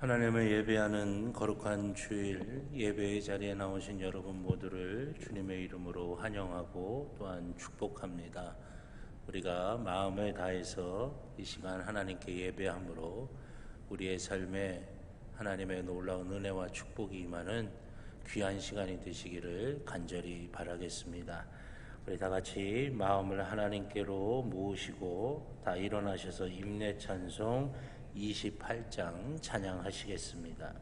하나님을 예배하는 거룩한 주일 예배의 자리에 나오신 여러분 모두를 주님의 이름으로 환영하고 또한 축복합니다. 우리가 마음을 다해서 이 시간 하나님께 예배함으로 우리의 삶에 하나님의 놀라운 은혜와 축복이 임하는 귀한 시간이 되시기를 간절히 바라겠습니다. 우리 다 같이 마음을 하나님께로 모으시고 다 일어나셔서 임내 찬송 28장 찬양하시겠습니다.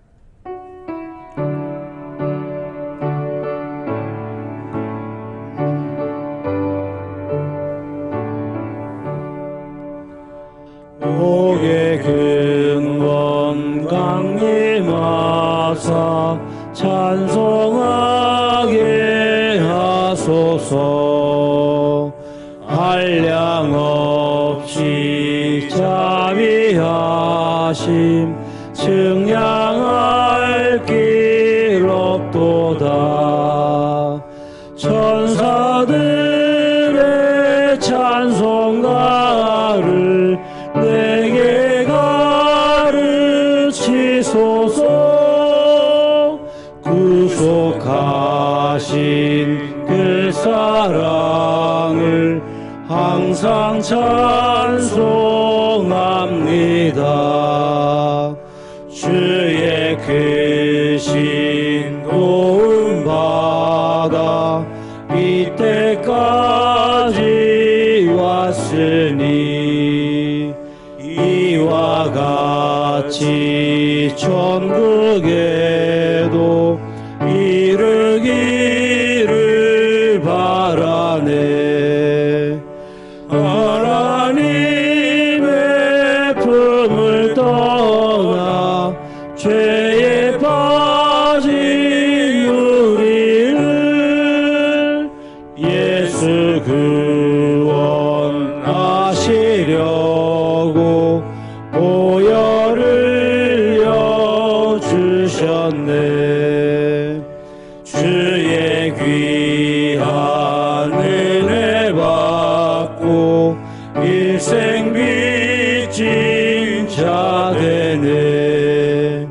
옥의 근원 강림하사 찬송하게 하소서. 한량 없이 자비하심 측량할 길 없도다. 천사들의 찬송가를 내게 가르치소서. 구속하신 그 사랑을 항상 찬송합니다. 주의 크신 도움 받아 이때까지 왔으니 이와 같이 천국에도 이르기를 바라네. 하나님의 품을 떠나 죄에 빠진 우리를 예수 구원하시려고 보혈을 여주셨네. 주의 귀한 은혜 받고 일생 빚진 자 되네.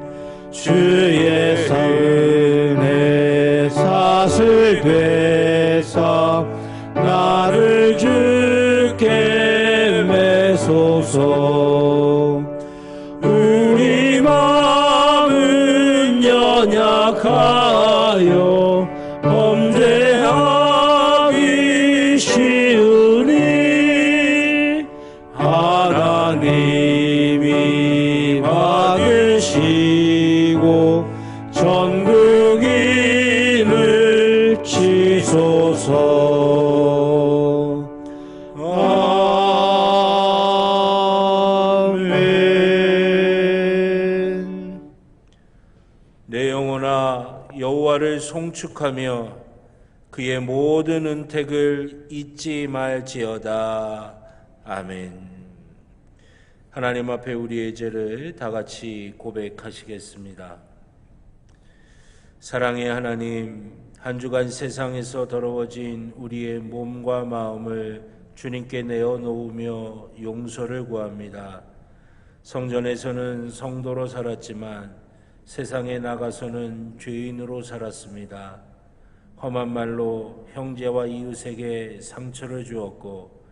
주의 은혜 사슬 되사 나를 주께 매소서. 우리 마음은 연약하여 범죄하기 쉬우니 하나님이 받으시고 전국인을 치소서. 아멘. 내 영혼아 여호와를 송축하며 그의 모든 은택을 잊지 말지어다. 아멘. 하나님 앞에 우리의 죄를 다 같이 고백하시겠습니다. 사랑의 하나님, 한 주간 세상에서 더러워진 우리의 몸과 마음을 주님께 내어놓으며 용서를 구합니다. 성전에서는 성도로 살았지만 세상에 나가서는 죄인으로 살았습니다. 험한 말로 형제와 이웃에게 상처를 주었고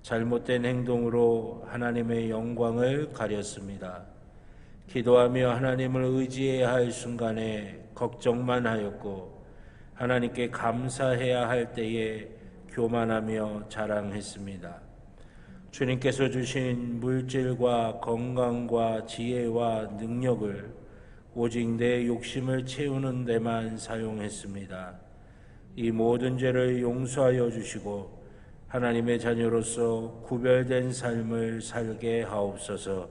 잘못된 행동으로 하나님의 영광을 가렸습니다. 기도하며 하나님을 의지해야 할 순간에 걱정만 하였고 하나님께 감사해야 할 때에 교만하며 자랑했습니다. 주님께서 주신 물질과 건강과 지혜와 능력을 오직 내 욕심을 채우는 데만 사용했습니다. 이 모든 죄를 용서하여 주시고 하나님의 자녀로서 구별된 삶을 살게 하옵소서.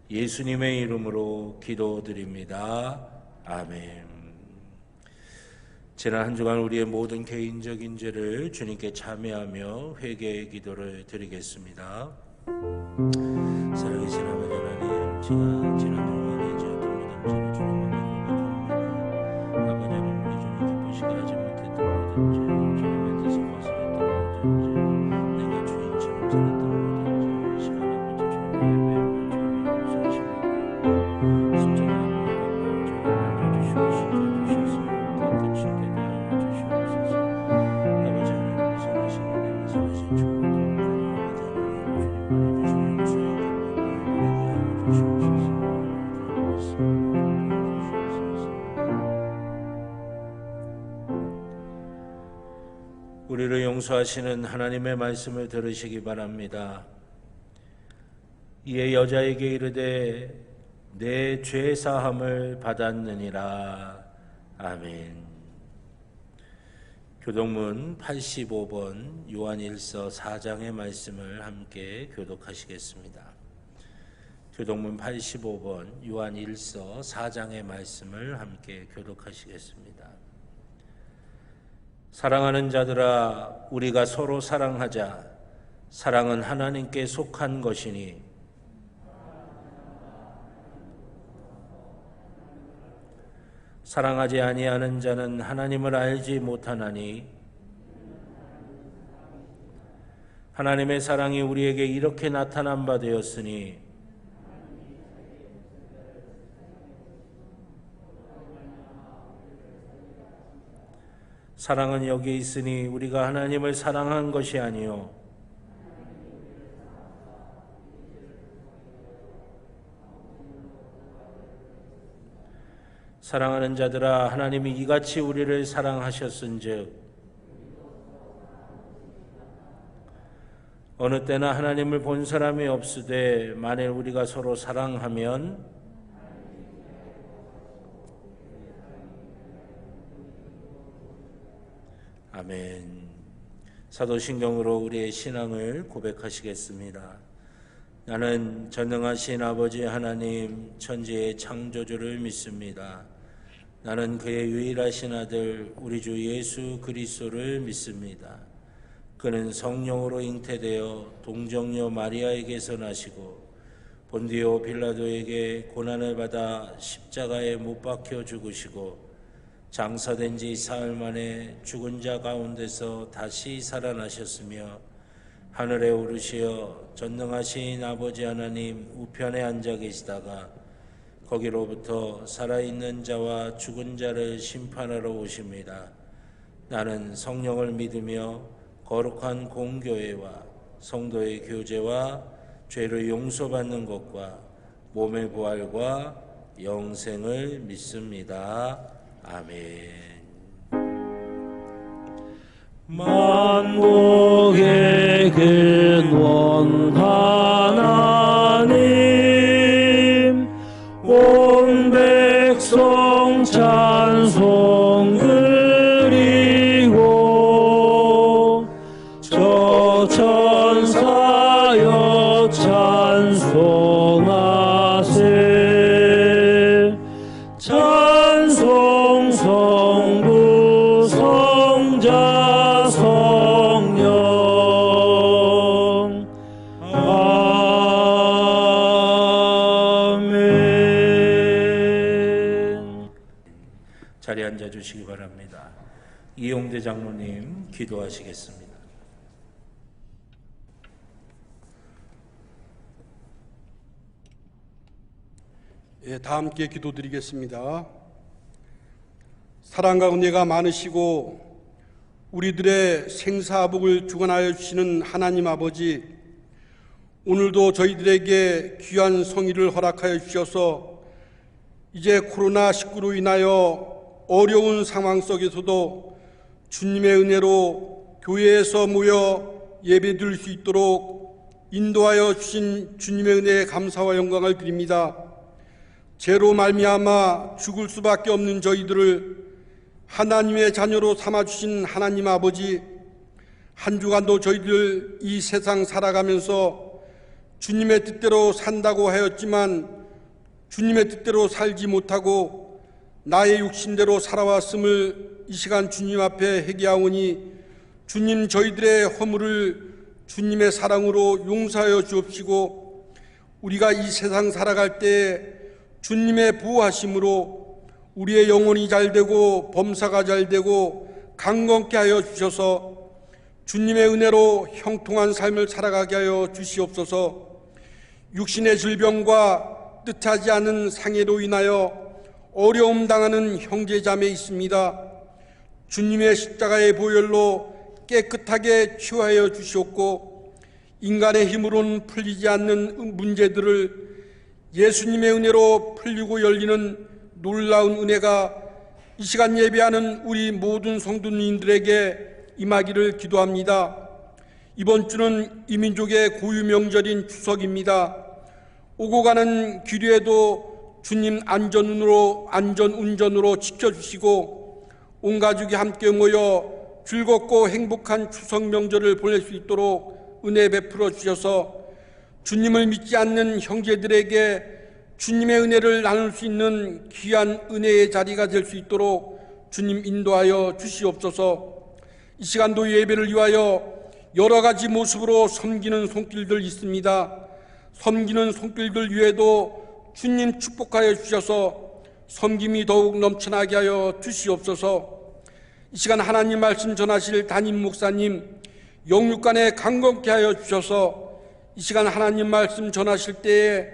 예수님의 이름으로 기도드립니다. 아멘. 지난 한 주간 우리의 모든 개인적인 죄를 주님께 참회하며 회개의 기도를 드리겠습니다. 사랑하신 아버지 하나님, 제가 지난 주간에 지었던 모든 죄를 주님 앞에 고백합니다. 아버지 하나님, 우리 주님 기쁘시게 하지 못했던 모든 죄, 주님의 뜻을 거스렸던 모든 죄, 내가 주인처럼 살았던 모든 죄, 시간 아버지 주님의 예배를 주님 용서하시고 우리를 용서하시는 하나님의 말씀을 들으시기 바랍니다. 이에 여자에게 이르되 내 죄 사함을 받았느니라. 아멘. 교독문 85번 요한일서 4장의 말씀을 함께 교독하시겠습니다. 교독문 85번 요한일서 4장의 말씀을 함께 교독하시겠습니다. 사랑하는 자들아, 우리가 서로 사랑하자. 사랑은 하나님께 속한 것이니 사랑하지 아니하는 자는 하나님을 알지 못하나니 하나님의 사랑이 우리에게 이렇게 나타난 바 되었으니 사랑은 여기 있으니 우리가 하나님을 사랑한 것이 아니요 사랑하는 자들아, 하나님이 이같이 우리를 사랑하셨은즉 어느 때나 하나님을 본 사람이 없으되 만일 우리가 서로 사랑하면 아멘. 사도신경으로 우리의 신앙을 고백하시겠습니다. 나는 전능하신 아버지 하나님 천지의 창조주를 믿습니다. 나는 그의 유일하신 아들 우리 주 예수 그리스도를 믿습니다. 그는 성령으로 잉태되어 동정녀 마리아에게서 나시고 본디오 빌라도에게 고난을 받아 십자가에 못 박혀 죽으시고 장사된 지 사흘 만에 죽은 자 가운데서 다시 살아나셨으며 하늘에 오르시어 전능하신 아버지 하나님 우편에 앉아 계시다가 거기로부터 살아있는 자와 죽은 자를 심판하러 오십니다. 나는 성령을 믿으며 거룩한 공교회와 성도의 교제와 죄를 용서받는 것과 몸의 부활과 영생을 믿습니다. 아멘. 만국의 근원 하나님 온 백성 찬송 그리고 저 천사여 찬송하세 찬송 성부 성자 성령 아멘. 자리에 앉아 주시기 바랍니다. 이용대 장로님 기도하시겠습니다. 예, 다 함께 기도드리겠습니다. 사랑과 은혜가 많으시고 우리들의 생사복을 주관하여 주시는 하나님 아버지, 오늘도 저희들에게 귀한 성의를 허락하여 주셔서 이제 코로나19로 인하여 어려운 상황 속에서도 주님의 은혜로 교회에서 모여 예배드릴 수 있도록 인도하여 주신 주님의 은혜에 감사와 영광을 드립니다. 죄로 말미암아 죽을 수밖에 없는 저희들을 하나님의 자녀로 삼아주신 하나님 아버지, 한 주간도 저희들 이 세상 살아가면서 주님의 뜻대로 산다고 하였지만 주님의 뜻대로 살지 못하고 나의 육신대로 살아왔음을 이 시간 주님 앞에 회개하오니 주님 저희들의 허물을 주님의 사랑으로 용서하여 주옵시고 우리가 이 세상 살아갈 때 주님의 보호하심으로 우리의 영혼이 잘되고 범사가 잘되고 강건케 하여 주셔서 주님의 은혜로 형통한 삶을 살아가게 하여 주시옵소서. 육신의 질병과 뜻하지 않은 상해로 인하여 어려움 당하는 형제자매 있습니다. 주님의 십자가의 보혈로 깨끗하게 치유하여 주시옵고 인간의 힘으로는 풀리지 않는 문제들을 예수님의 은혜로 풀리고 열리는 놀라운 은혜가 이 시간 예배하는 우리 모든 성도님들에게 임하기를 기도합니다. 이번 주는 이민족의 고유 명절인 추석입니다. 오고 가는 길에도 주님 안전운전으로 지켜주시고 온 가족이 함께 모여 즐겁고 행복한 추석 명절을 보낼 수 있도록 은혜 베풀어 주셔서 주님을 믿지 않는 형제들에게 주님의 은혜를 나눌 수 있는 귀한 은혜의 자리가 될 수 있도록 주님 인도하여 주시옵소서. 이 시간도 예배를 위하여 여러 가지 모습으로 섬기는 손길들 있습니다. 섬기는 손길들 위에도 주님 축복하여 주셔서 섬김이 더욱 넘쳐나게 하여 주시옵소서. 이 시간 하나님 말씀 전하실 담임 목사님 영육간에 강건케 하여 주셔서 이 시간 하나님 말씀 전하실 때에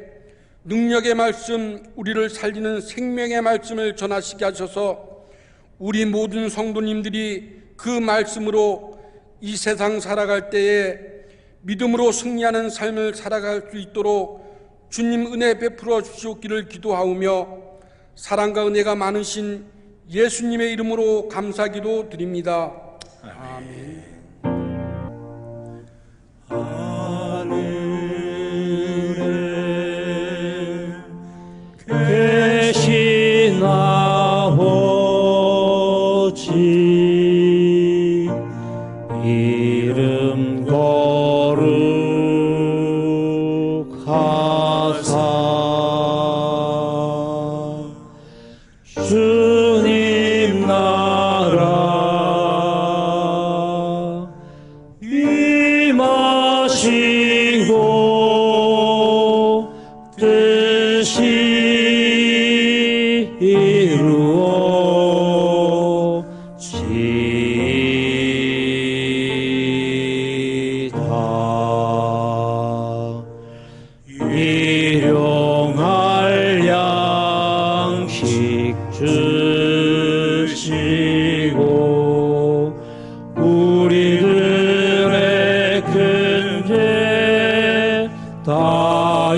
능력의 말씀, 우리를 살리는 생명의 말씀을 전하시게 하셔서 우리 모든 성도님들이 그 말씀으로 이 세상 살아갈 때에 믿음으로 승리하는 삶을 살아갈 수 있도록 주님 은혜 베풀어 주시옵기를 기도하오며 사랑과 은혜가 많으신 예수님의 이름으로 감사기도 드립니다. 아멘. 하늘에 계신 아버지 이름 거룩하사 주님 나라 임하시고 뜻이 이루어지이다. 일용할 양식 주시고 우리들의 큰 죄 다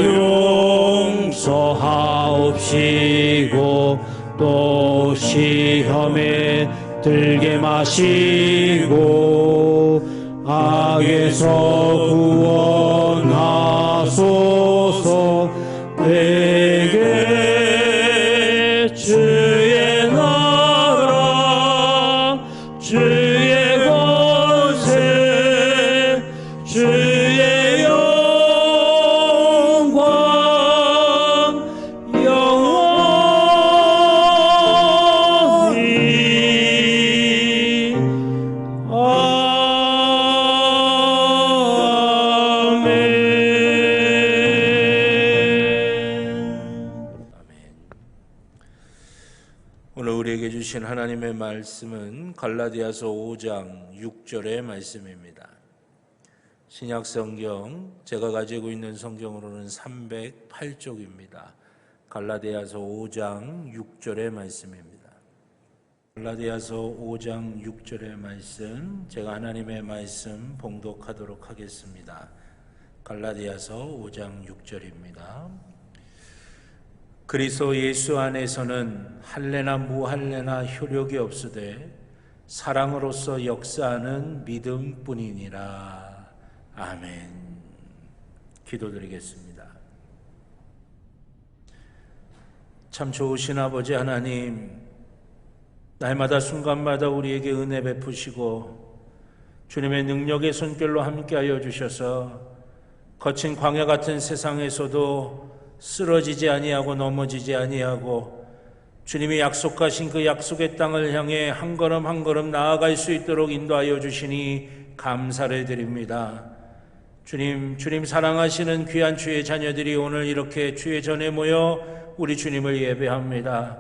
용서하옵시고 또 시험에 들게 마시고 악에서 구원하소서. 내게 주의 나라 주의 권세 주의 영광 영원히 오늘 우리에게 주신 하나님의 말씀은 갈라디아서 5장 6절의 말씀입니다. 신약 성경 제가 가지고 있는 성경으로는 308쪽입니다. 갈라디아서 5장 6절의 말씀입니다. 갈라디아서 5장 6절의 말씀, 제가 하나님의 말씀 봉독하도록 하겠습니다. 갈라디아서 5장 6절입니다. 그리스도 예수 안에서는 할례나 무할례나 효력이 없으되 사랑으로서 역사하는 믿음뿐이니라. 아멘. 기도드리겠습니다. 참 좋으신 아버지 하나님, 날마다 순간마다 우리에게 은혜 베푸시고 주님의 능력의 손길로 함께하여 주셔서 거친 광야 같은 세상에서도 쓰러지지 아니하고 넘어지지 아니하고 주님이 약속하신 그 약속의 땅을 향해 한 걸음 한 걸음 나아갈 수 있도록 인도하여 주시니 감사를 드립니다. 주님 사랑하시는 귀한 주의 자녀들이 오늘 이렇게 주의 전에 모여 우리 주님을 예배합니다.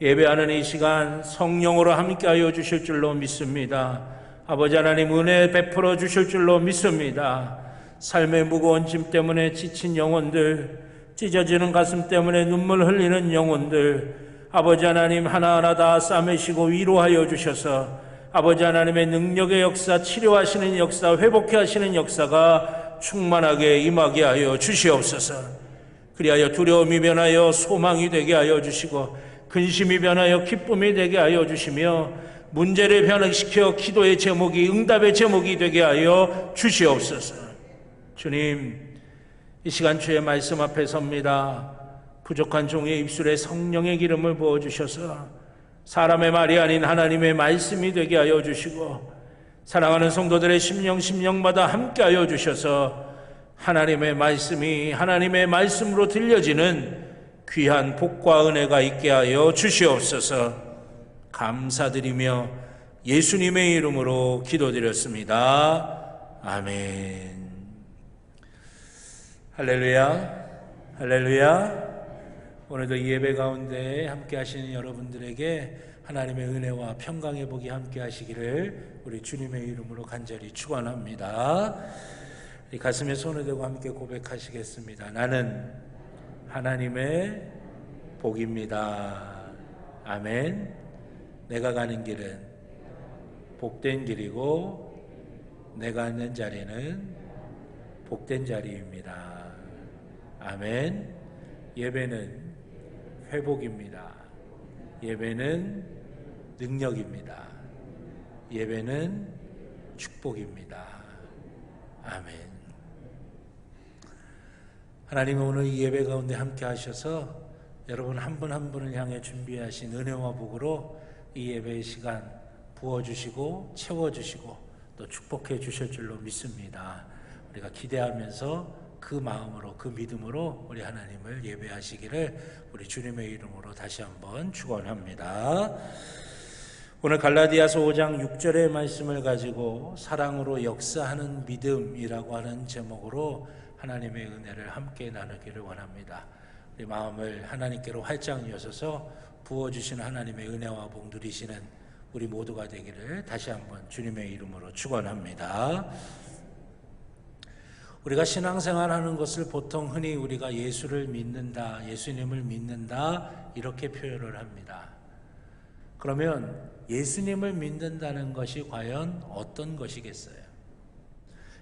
예배하는 이 시간 성령으로 함께하여 주실 줄로 믿습니다. 아버지 하나님 은혜 베풀어 주실 줄로 믿습니다. 삶의 무거운 짐 때문에 지친 영혼들, 찢어지는 가슴 때문에 눈물 흘리는 영혼들, 아버지 하나님 하나하나 다 싸매시고 위로하여 주셔서 아버지 하나님의 능력의 역사, 치료하시는 역사, 회복해 하시는 역사가 충만하게 임하게 하여 주시옵소서. 그리하여 두려움이 변하여 소망이 되게 하여 주시고 근심이 변하여 기쁨이 되게 하여 주시며 문제를 변화시켜 기도의 제목이 응답의 제목이 되게 하여 주시옵소서. 주님, 이 시간 주의 말씀 앞에 섭니다. 부족한 종의 입술에 성령의 기름을 부어주셔서 사람의 말이 아닌 하나님의 말씀이 되게 하여 주시고, 사랑하는 성도들의 심령마다 함께 하여 주셔서 하나님의 말씀이 하나님의 말씀으로 들려지는 귀한 복과 은혜가 있게 하여 주시옵소서. 감사드리며 예수님의 이름으로 기도드렸습니다. 아멘. 할렐루야, 할렐루야. 오늘도 이 예배 가운데 함께 하시는 여러분들에게 하나님의 은혜와 평강의 복이 함께 하시기를 우리 주님의 이름으로 간절히 축원합니다. 이 가슴에 손을 대고 함께 고백하시겠습니다. 나는 하나님의 복입니다. 아멘. 내가 가는 길은 복된 길이고 내가 앉는 자리는 복된 자리입니다. 아멘. 예배는 회복입니다. 예배는 능력입니다. 예배는 축복입니다. 아멘. 하나님은 오늘 이 예배 가운데 함께 하셔서 여러분 한 분 한 분을 향해 준비하신 은혜와 복으로 이 예배의 시간 부어주시고 채워주시고 또 축복해 주실 줄로 믿습니다. 우리가 기대하면서 그 마음으로 그 믿음으로 우리 하나님을 예배하시기를 우리 주님의 이름으로 다시 한번 축원합니다. 오늘 갈라디아서 5장 6절의 말씀을 가지고 사랑으로 역사하는 믿음이라고 하는 제목으로 하나님의 은혜를 함께 나누기를 원합니다. 우리 마음을 하나님께로 활짝 여셔서 부어주시는 하나님의 은혜와 복 누리시는 우리 모두가 되기를 다시 한번 주님의 이름으로 축원합니다. 우리가 신앙생활하는 것을 보통 흔히 우리가 예수를 믿는다, 예수님을 믿는다 이렇게 표현을 합니다. 그러면 예수님을 믿는다는 것이 과연 어떤 것이겠어요?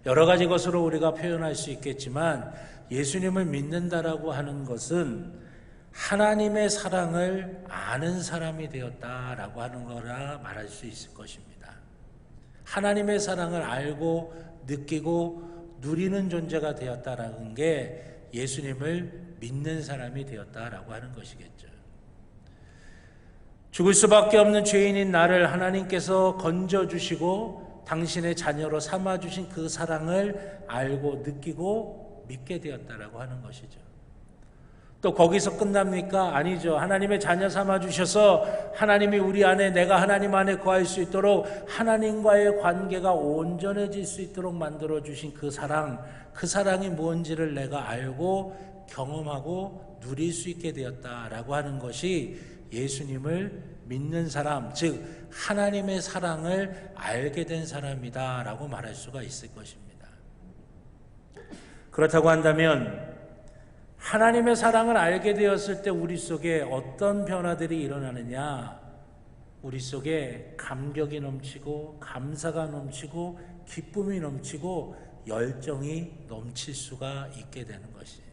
여러 가지 것으로 우리가 표현할 수 있겠지만 예수님을 믿는다라고 하는 것은 하나님의 사랑을 아는 사람이 되었다라고 하는 거라 말할 수 있을 것입니다. 하나님의 사랑을 알고 느끼고 누리는 존재가 되었다라는 게 예수님을 믿는 사람이 되었다라고 하는 것이겠죠. 죽을 수밖에 없는 죄인인 나를 하나님께서 건져주시고 당신의 자녀로 삼아주신 그 사랑을 알고 느끼고 믿게 되었다라고 하는 것이죠. 또 거기서 끝납니까? 아니죠. 하나님의 자녀 삼아주셔서 하나님이 우리 안에, 내가 하나님 안에 거할 수 있도록 하나님과의 관계가 온전해질 수 있도록 만들어주신 그 사랑이 뭔지를 내가 알고 경험하고 누릴 수 있게 되었다라고 하는 것이 예수님을 믿는 사람, 즉 하나님의 사랑을 알게 된 사람이다라고 말할 수가 있을 것입니다. 그렇다고 한다면 하나님의 사랑을 알게 되었을 때 우리 속에 어떤 변화들이 일어나느냐? 우리 속에 감격이 넘치고 감사가 넘치고 기쁨이 넘치고 열정이 넘칠 수가 있게 되는 것이에요.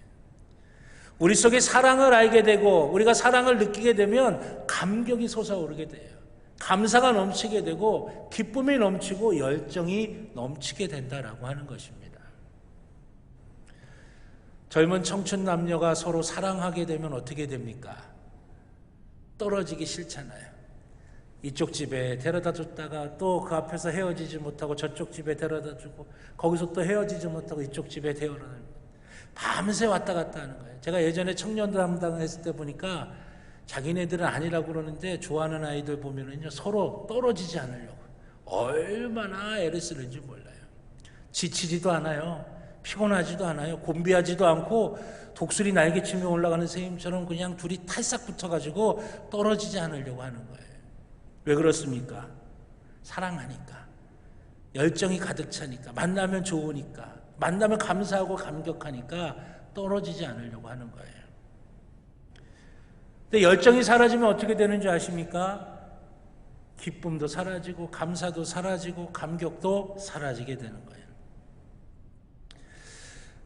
우리 속에 사랑을 알게 되고 우리가 사랑을 느끼게 되면 감격이 솟아오르게 돼요. 감사가 넘치게 되고 기쁨이 넘치고 열정이 넘치게 된다라고 하는 것입니다. 젊은 청춘 남녀가 서로 사랑하게 되면 어떻게 됩니까? 떨어지기 싫잖아요. 이쪽 집에 데려다 줬다가 또 그 앞에서 헤어지지 못하고 저쪽 집에 데려다 주고 거기서 또 헤어지지 못하고 이쪽 집에 데려다 밤새 왔다 갔다 하는 거예요. 제가 예전에 청년들 담당을 했을 때 보니까 자기네들은 아니라고 그러는데 좋아하는 아이들 보면은요 서로 떨어지지 않으려고 얼마나 애를 쓰는지 몰라요. 지치지도 않아요. 피곤하지도 않아요. 곤비하지도 않고 독수리 날개치며 올라가는 새임처럼 그냥 둘이 탈싹 붙어가지고 떨어지지 않으려고 하는 거예요. 왜 그렇습니까? 사랑하니까. 열정이 가득 차니까. 만나면 좋으니까. 만나면 감사하고 감격하니까 떨어지지 않으려고 하는 거예요. 근데 열정이 사라지면 어떻게 되는지 아십니까? 기쁨도 사라지고 감사도 사라지고 감격도 사라지게 되는 거예요.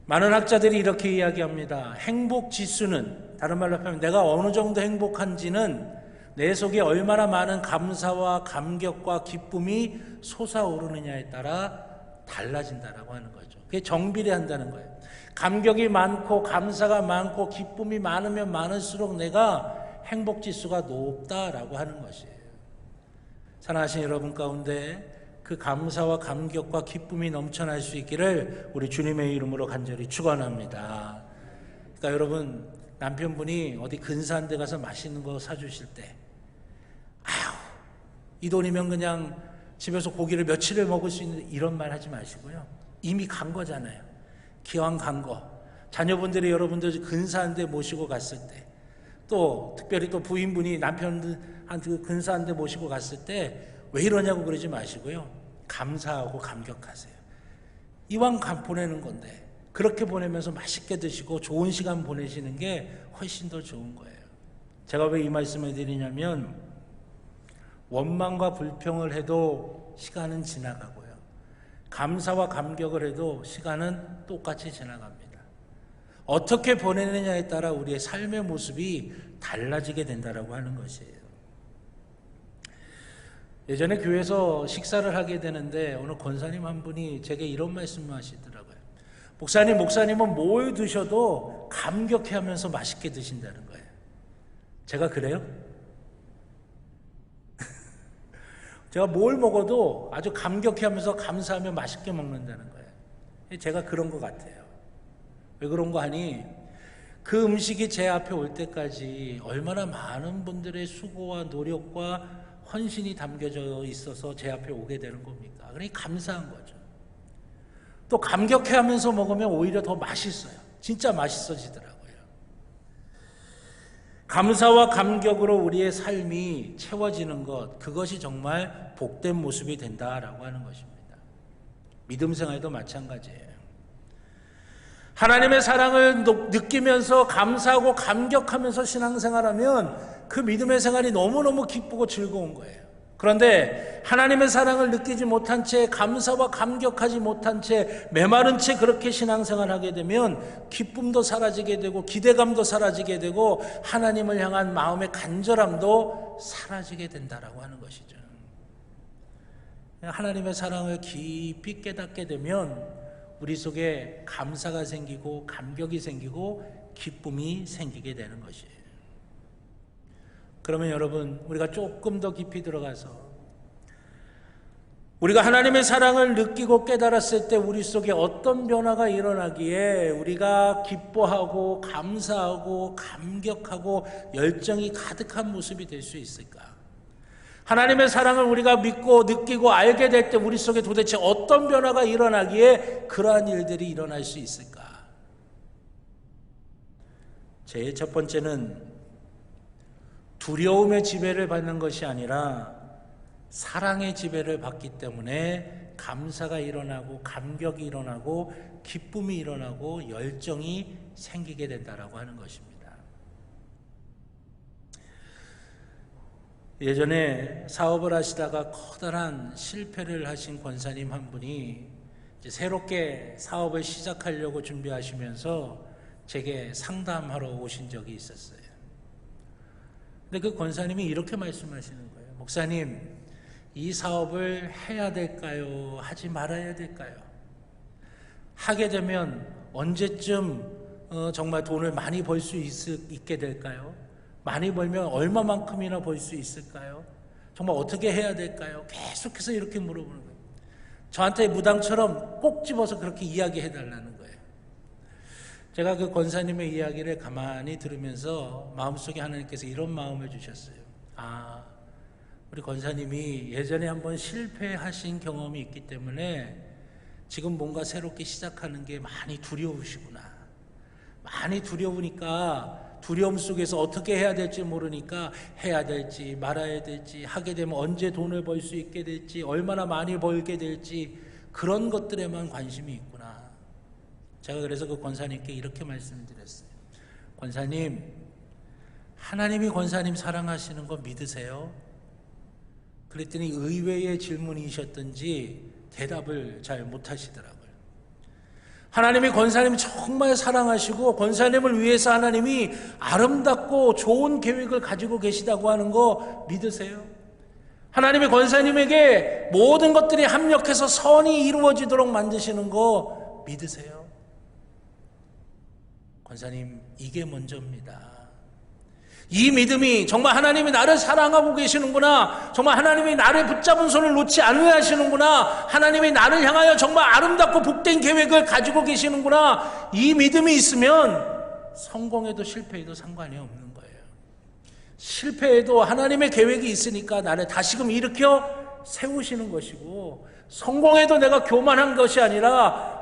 많은 학자들이 이렇게 이야기합니다. 행복 지수는, 다른 말로 하면 내가 어느 정도 행복한지는 내 속에 얼마나 많은 감사와 감격과 기쁨이 솟아오르느냐에 따라 달라진다라고 하는 거죠. 그게 정비례한다는 거예요. 감격이 많고 감사가 많고 기쁨이 많으면 많을수록 내가 행복지수가 높다라고 하는 것이에요. 사랑하신 여러분 가운데 그 감사와 감격과 기쁨이 넘쳐날 수 있기를 우리 주님의 이름으로 간절히 축원합니다. 그러니까 여러분, 남편분이 어디 근사한 데 가서 맛있는 거 사주실 때 아유, 이 돈이면 그냥 집에서 고기를 며칠을 먹을 수 있는, 이런 말 하지 마시고요. 이미 간 거잖아요. 기왕 간 거. 자녀분들이 여러분들 근사한 데 모시고 갔을 때, 또 특별히 또 부인분이 남편한테 근사한 데 모시고 갔을 때 왜 이러냐고 그러지 마시고요. 감사하고 감격하세요. 이왕 보내는 건데 그렇게 보내면서 맛있게 드시고 좋은 시간 보내시는 게 훨씬 더 좋은 거예요. 제가 왜 이 말씀을 드리냐면, 원망과 불평을 해도 시간은 지나가고요, 감사와 감격을 해도 시간은 똑같이 지나갑니다. 어떻게 보내느냐에 따라 우리의 삶의 모습이 달라지게 된다라고 하는 것이에요. 예전에 교회에서 식사를 하게 되는데 어느 권사님 한 분이 제게 이런 말씀을 하시더라고요. 목사님은 뭘 드셔도 감격해하면서 맛있게 드신다는 거예요. 제가 그래요? 제가 뭘 먹어도 아주 감격해하면서 감사하며 맛있게 먹는다는 거예요. 제가 그런 것 같아요. 왜 그런 거 하니, 그 음식이 제 앞에 올 때까지 얼마나 많은 분들의 수고와 노력과 헌신이 담겨져 있어서 제 앞에 오게 되는 겁니까? 그러니 감사한 거죠. 또 감격해하면서 먹으면 오히려 더 맛있어요. 진짜 맛있어지더라고요. 감사와 감격으로 우리의 삶이 채워지는 것, 그것이 정말 복된 모습이 된다라고 하는 것입니다. 믿음 생활도 마찬가지예요. 하나님의 사랑을 느끼면서 감사하고 감격하면서 신앙생활하면 그 믿음의 생활이 너무너무 기쁘고 즐거운 거예요. 그런데 하나님의 사랑을 느끼지 못한 채, 감사와 감격하지 못한 채, 메마른 채 그렇게 신앙생활하게 되면 기쁨도 사라지게 되고 기대감도 사라지게 되고 하나님을 향한 마음의 간절함도 사라지게 된다라고 하는 것이죠. 하나님의 사랑을 깊이 깨닫게 되면 우리 속에 감사가 생기고 감격이 생기고 기쁨이 생기게 되는 것이에요. 그러면 여러분, 우리가 조금 더 깊이 들어가서 우리가 하나님의 사랑을 느끼고 깨달았을 때 우리 속에 어떤 변화가 일어나기에 우리가 기뻐하고 감사하고 감격하고 열정이 가득한 모습이 될 수 있을까? 하나님의 사랑을 우리가 믿고 느끼고 알게 될 때 우리 속에 도대체 어떤 변화가 일어나기에 그러한 일들이 일어날 수 있을까? 제일 첫 번째는 두려움의 지배를 받는 것이 아니라 사랑의 지배를 받기 때문에 감사가 일어나고 감격이 일어나고 기쁨이 일어나고 열정이 생기게 된다라고 하는 것입니다. 예전에 사업을 하시다가 커다란 실패를 하신 권사님 한 분이 이제 새롭게 사업을 시작하려고 준비하시면서 제게 상담하러 오신 적이 있었어요. 근데 그 권사님이 이렇게 말씀하시는 거예요. 목사님, 이 사업을 해야 될까요? 하지 말아야 될까요? 하게 되면 언제쯤 정말 돈을 많이 벌 수 있게 될까요? 많이 벌면 얼마만큼이나 벌 수 있을까요? 정말 어떻게 해야 될까요? 계속해서 이렇게 물어보는 거예요. 저한테 무당처럼 꼭 집어서 그렇게 이야기해 달라는 거예요. 제가 그 권사님의 이야기를 가만히 들으면서 마음속에 하나님께서 이런 마음을 주셨어요. 아, 우리 권사님이 예전에 한번 실패하신 경험이 있기 때문에 지금 뭔가 새롭게 시작하는 게 많이 두려우시구나. 많이 두려우니까 두려움 속에서 어떻게 해야 될지 모르니까 해야 될지 말아야 될지, 하게 되면 언제 돈을 벌 수 있게 될지, 얼마나 많이 벌게 될지, 그런 것들에만 관심이 있구나. 제가 그래서 그 권사님께 이렇게 말씀드렸어요. 권사님, 하나님이 권사님 사랑하시는 거 믿으세요? 그랬더니 의외의 질문이셨던지 대답을 잘 못하시더라고요. 하나님이 권사님 정말 사랑하시고 권사님을 위해서 하나님이 아름답고 좋은 계획을 가지고 계시다고 하는 거 믿으세요? 하나님이 권사님에게 모든 것들이 합력해서 선이 이루어지도록 만드시는 거 믿으세요? 권사님, 이게 먼저입니다. 이 믿음이 정말 하나님이 나를 사랑하고 계시는구나, 정말 하나님이 나를 붙잡은 손을 놓지 않으려 하시는구나, 하나님이 나를 향하여 정말 아름답고 복된 계획을 가지고 계시는구나, 이 믿음이 있으면 성공해도 실패해도 상관이 없는 거예요. 실패해도 하나님의 계획이 있으니까 나를 다시금 일으켜 세우시는 것이고, 성공해도 내가 교만한 것이 아니라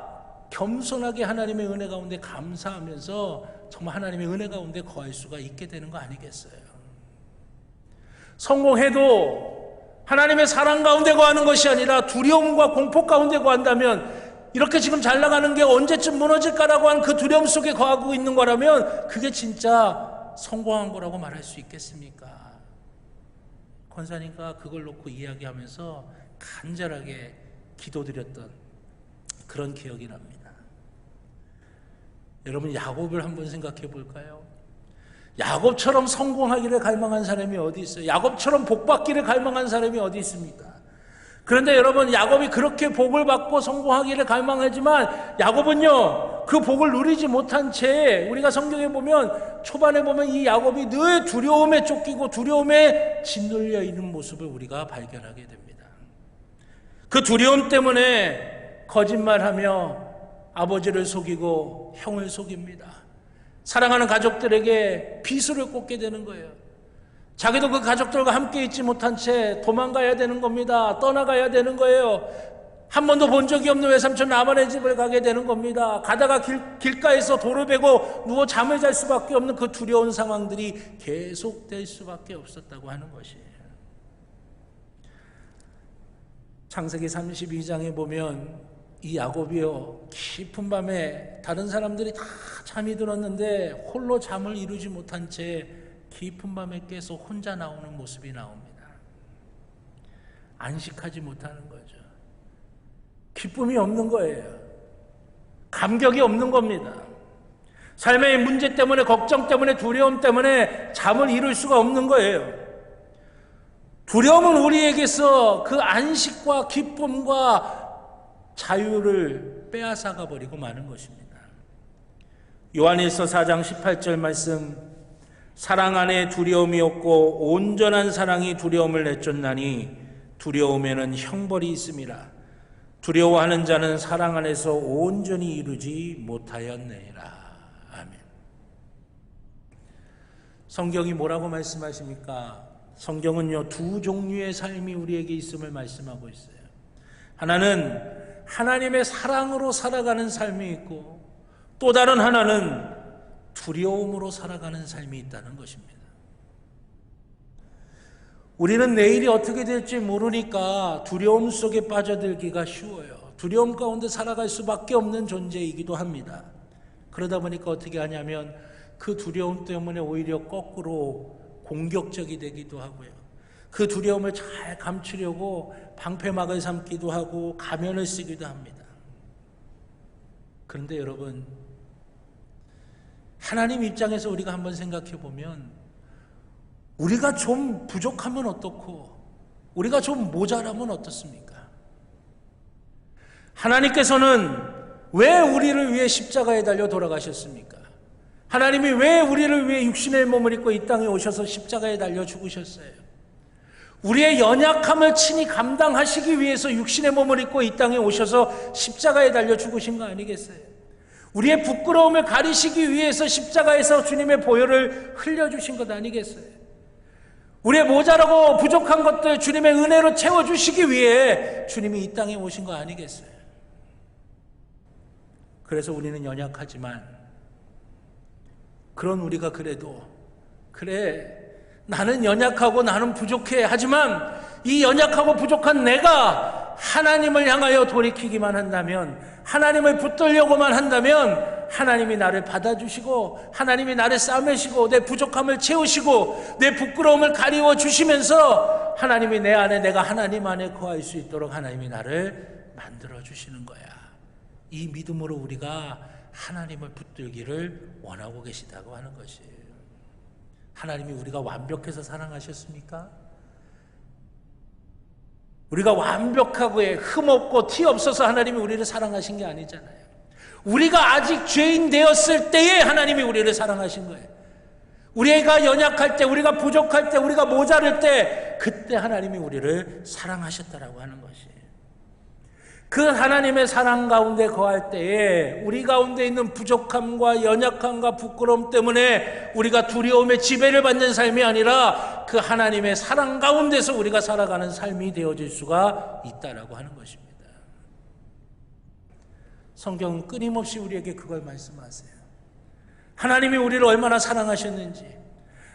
겸손하게 하나님의 은혜 가운데 감사하면서 정말 하나님의 은혜 가운데 거할 수가 있게 되는 거 아니겠어요? 성공해도 하나님의 사랑 가운데 거하는 것이 아니라 두려움과 공포 가운데 거한다면, 이렇게 지금 잘 나가는 게 언제쯤 무너질까라고 하는 그 두려움 속에 거하고 있는 거라면 그게 진짜 성공한 거라고 말할 수 있겠습니까? 권사님과 그걸 놓고 이야기하면서 간절하게 기도드렸던 그런 기억이 납니다. 여러분, 야곱을 한번 생각해 볼까요? 야곱처럼 성공하기를 갈망한 사람이 어디 있어요? 야곱처럼 복받기를 갈망한 사람이 어디 있습니까? 그런데 여러분, 야곱이 그렇게 복을 받고 성공하기를 갈망하지만 야곱은요, 그 복을 누리지 못한 채, 우리가 성경에 보면 초반에 보면 이 야곱이 늘 두려움에 쫓기고 두려움에 짓눌려 있는 모습을 우리가 발견하게 됩니다. 그 두려움 때문에 거짓말하며 아버지를 속이고 형을 속입니다. 사랑하는 가족들에게 비수를 꽂게 되는 거예요. 자기도 그 가족들과 함께 있지 못한 채 도망가야 되는 겁니다. 떠나가야 되는 거예요. 한 번도 본 적이 없는 외삼촌 라반의 집을 가게 되는 겁니다. 가다가 길가에서 돌을 베고 누워 잠을 잘 수밖에 없는 그 두려운 상황들이 계속될 수밖에 없었다고 하는 것이에요. 창세기 32장에 보면 이 야곱이요, 깊은 밤에 다른 사람들이 다 잠이 들었는데 홀로 잠을 이루지 못한 채 깊은 밤에 깨서 혼자 나오는 모습이 나옵니다. 안식하지 못하는 거죠. 기쁨이 없는 거예요. 감격이 없는 겁니다. 삶의 문제 때문에, 걱정 때문에, 두려움 때문에 잠을 이룰 수가 없는 거예요. 두려움은 우리에게서 그 안식과 기쁨과 자유를 빼앗아가 버리고 마는 것입니다. 요한일서 4장 18절 말씀, 사랑 안에 두려움이 없고 온전한 사랑이 두려움을 내쫓나니 두려움에는 형벌이 있음이라. 두려워하는 자는 사랑 안에서 온전히 이루지 못하였느니라. 아멘. 성경이 뭐라고 말씀하십니까? 성경은요, 두 종류의 삶이 우리에게 있음을 말씀하고 있어요. 하나는 하나님의 사랑으로 살아가는 삶이 있고, 또 다른 하나는 두려움으로 살아가는 삶이 있다는 것입니다. 우리는 내일이 어떻게 될지 모르니까 두려움 속에 빠져들기가 쉬워요. 두려움 가운데 살아갈 수밖에 없는 존재이기도 합니다. 그러다 보니까 어떻게 하냐면 그 두려움 때문에 오히려 거꾸로 공격적이 되기도 하고요. 그 두려움을 잘 감추려고 방패막을 삼기도 하고 가면을 쓰기도 합니다. 그런데 여러분, 하나님 입장에서 우리가 한번 생각해 보면 우리가 좀 부족하면 어떻고 우리가 좀 모자라면 어떻습니까? 하나님께서는 왜 우리를 위해 십자가에 달려 돌아가셨습니까? 하나님이 왜 우리를 위해 육신의 몸을 입고 이 땅에 오셔서 십자가에 달려 죽으셨어요? 우리의 연약함을 친히 감당하시기 위해서 육신의 몸을 입고 이 땅에 오셔서 십자가에 달려 죽으신 거 아니겠어요? 우리의 부끄러움을 가리시기 위해서 십자가에서 주님의 보혈을 흘려주신 것 아니겠어요? 우리의 모자라고 부족한 것들 주님의 은혜로 채워주시기 위해 주님이 이 땅에 오신 거 아니겠어요? 그래서 우리는 연약하지만, 그런 우리가 그래도 그래, 나는 연약하고 나는 부족해. 하지만 이 연약하고 부족한 내가 하나님을 향하여 돌이키기만 한다면, 하나님을 붙들려고만 한다면 하나님이 나를 받아주시고 하나님이 나를 싸매시고 내 부족함을 채우시고 내 부끄러움을 가리워 주시면서 하나님이 내 안에, 내가 하나님 안에 거할 수 있도록 하나님이 나를 만들어 주시는 거야. 이 믿음으로 우리가 하나님을 붙들기를 원하고 계시다고 하는 것이에요. 하나님이 우리가 완벽해서 사랑하셨습니까? 우리가 완벽하고 흠없고 티 없어서 하나님이 우리를 사랑하신 게 아니잖아요. 우리가 아직 죄인 되었을 때에 하나님이 우리를 사랑하신 거예요. 우리가 연약할 때, 우리가 부족할 때, 우리가 모자랄 때, 그때 하나님이 우리를 사랑하셨다라고 하는 것이에요. 그 하나님의 사랑 가운데 거할 때에 우리 가운데 있는 부족함과 연약함과 부끄러움 때문에 우리가 두려움에 지배를 받는 삶이 아니라 그 하나님의 사랑 가운데서 우리가 살아가는 삶이 되어질 수가 있다라고 하는 것입니다. 성경은 끊임없이 우리에게 그걸 말씀하세요. 하나님이 우리를 얼마나 사랑하셨는지,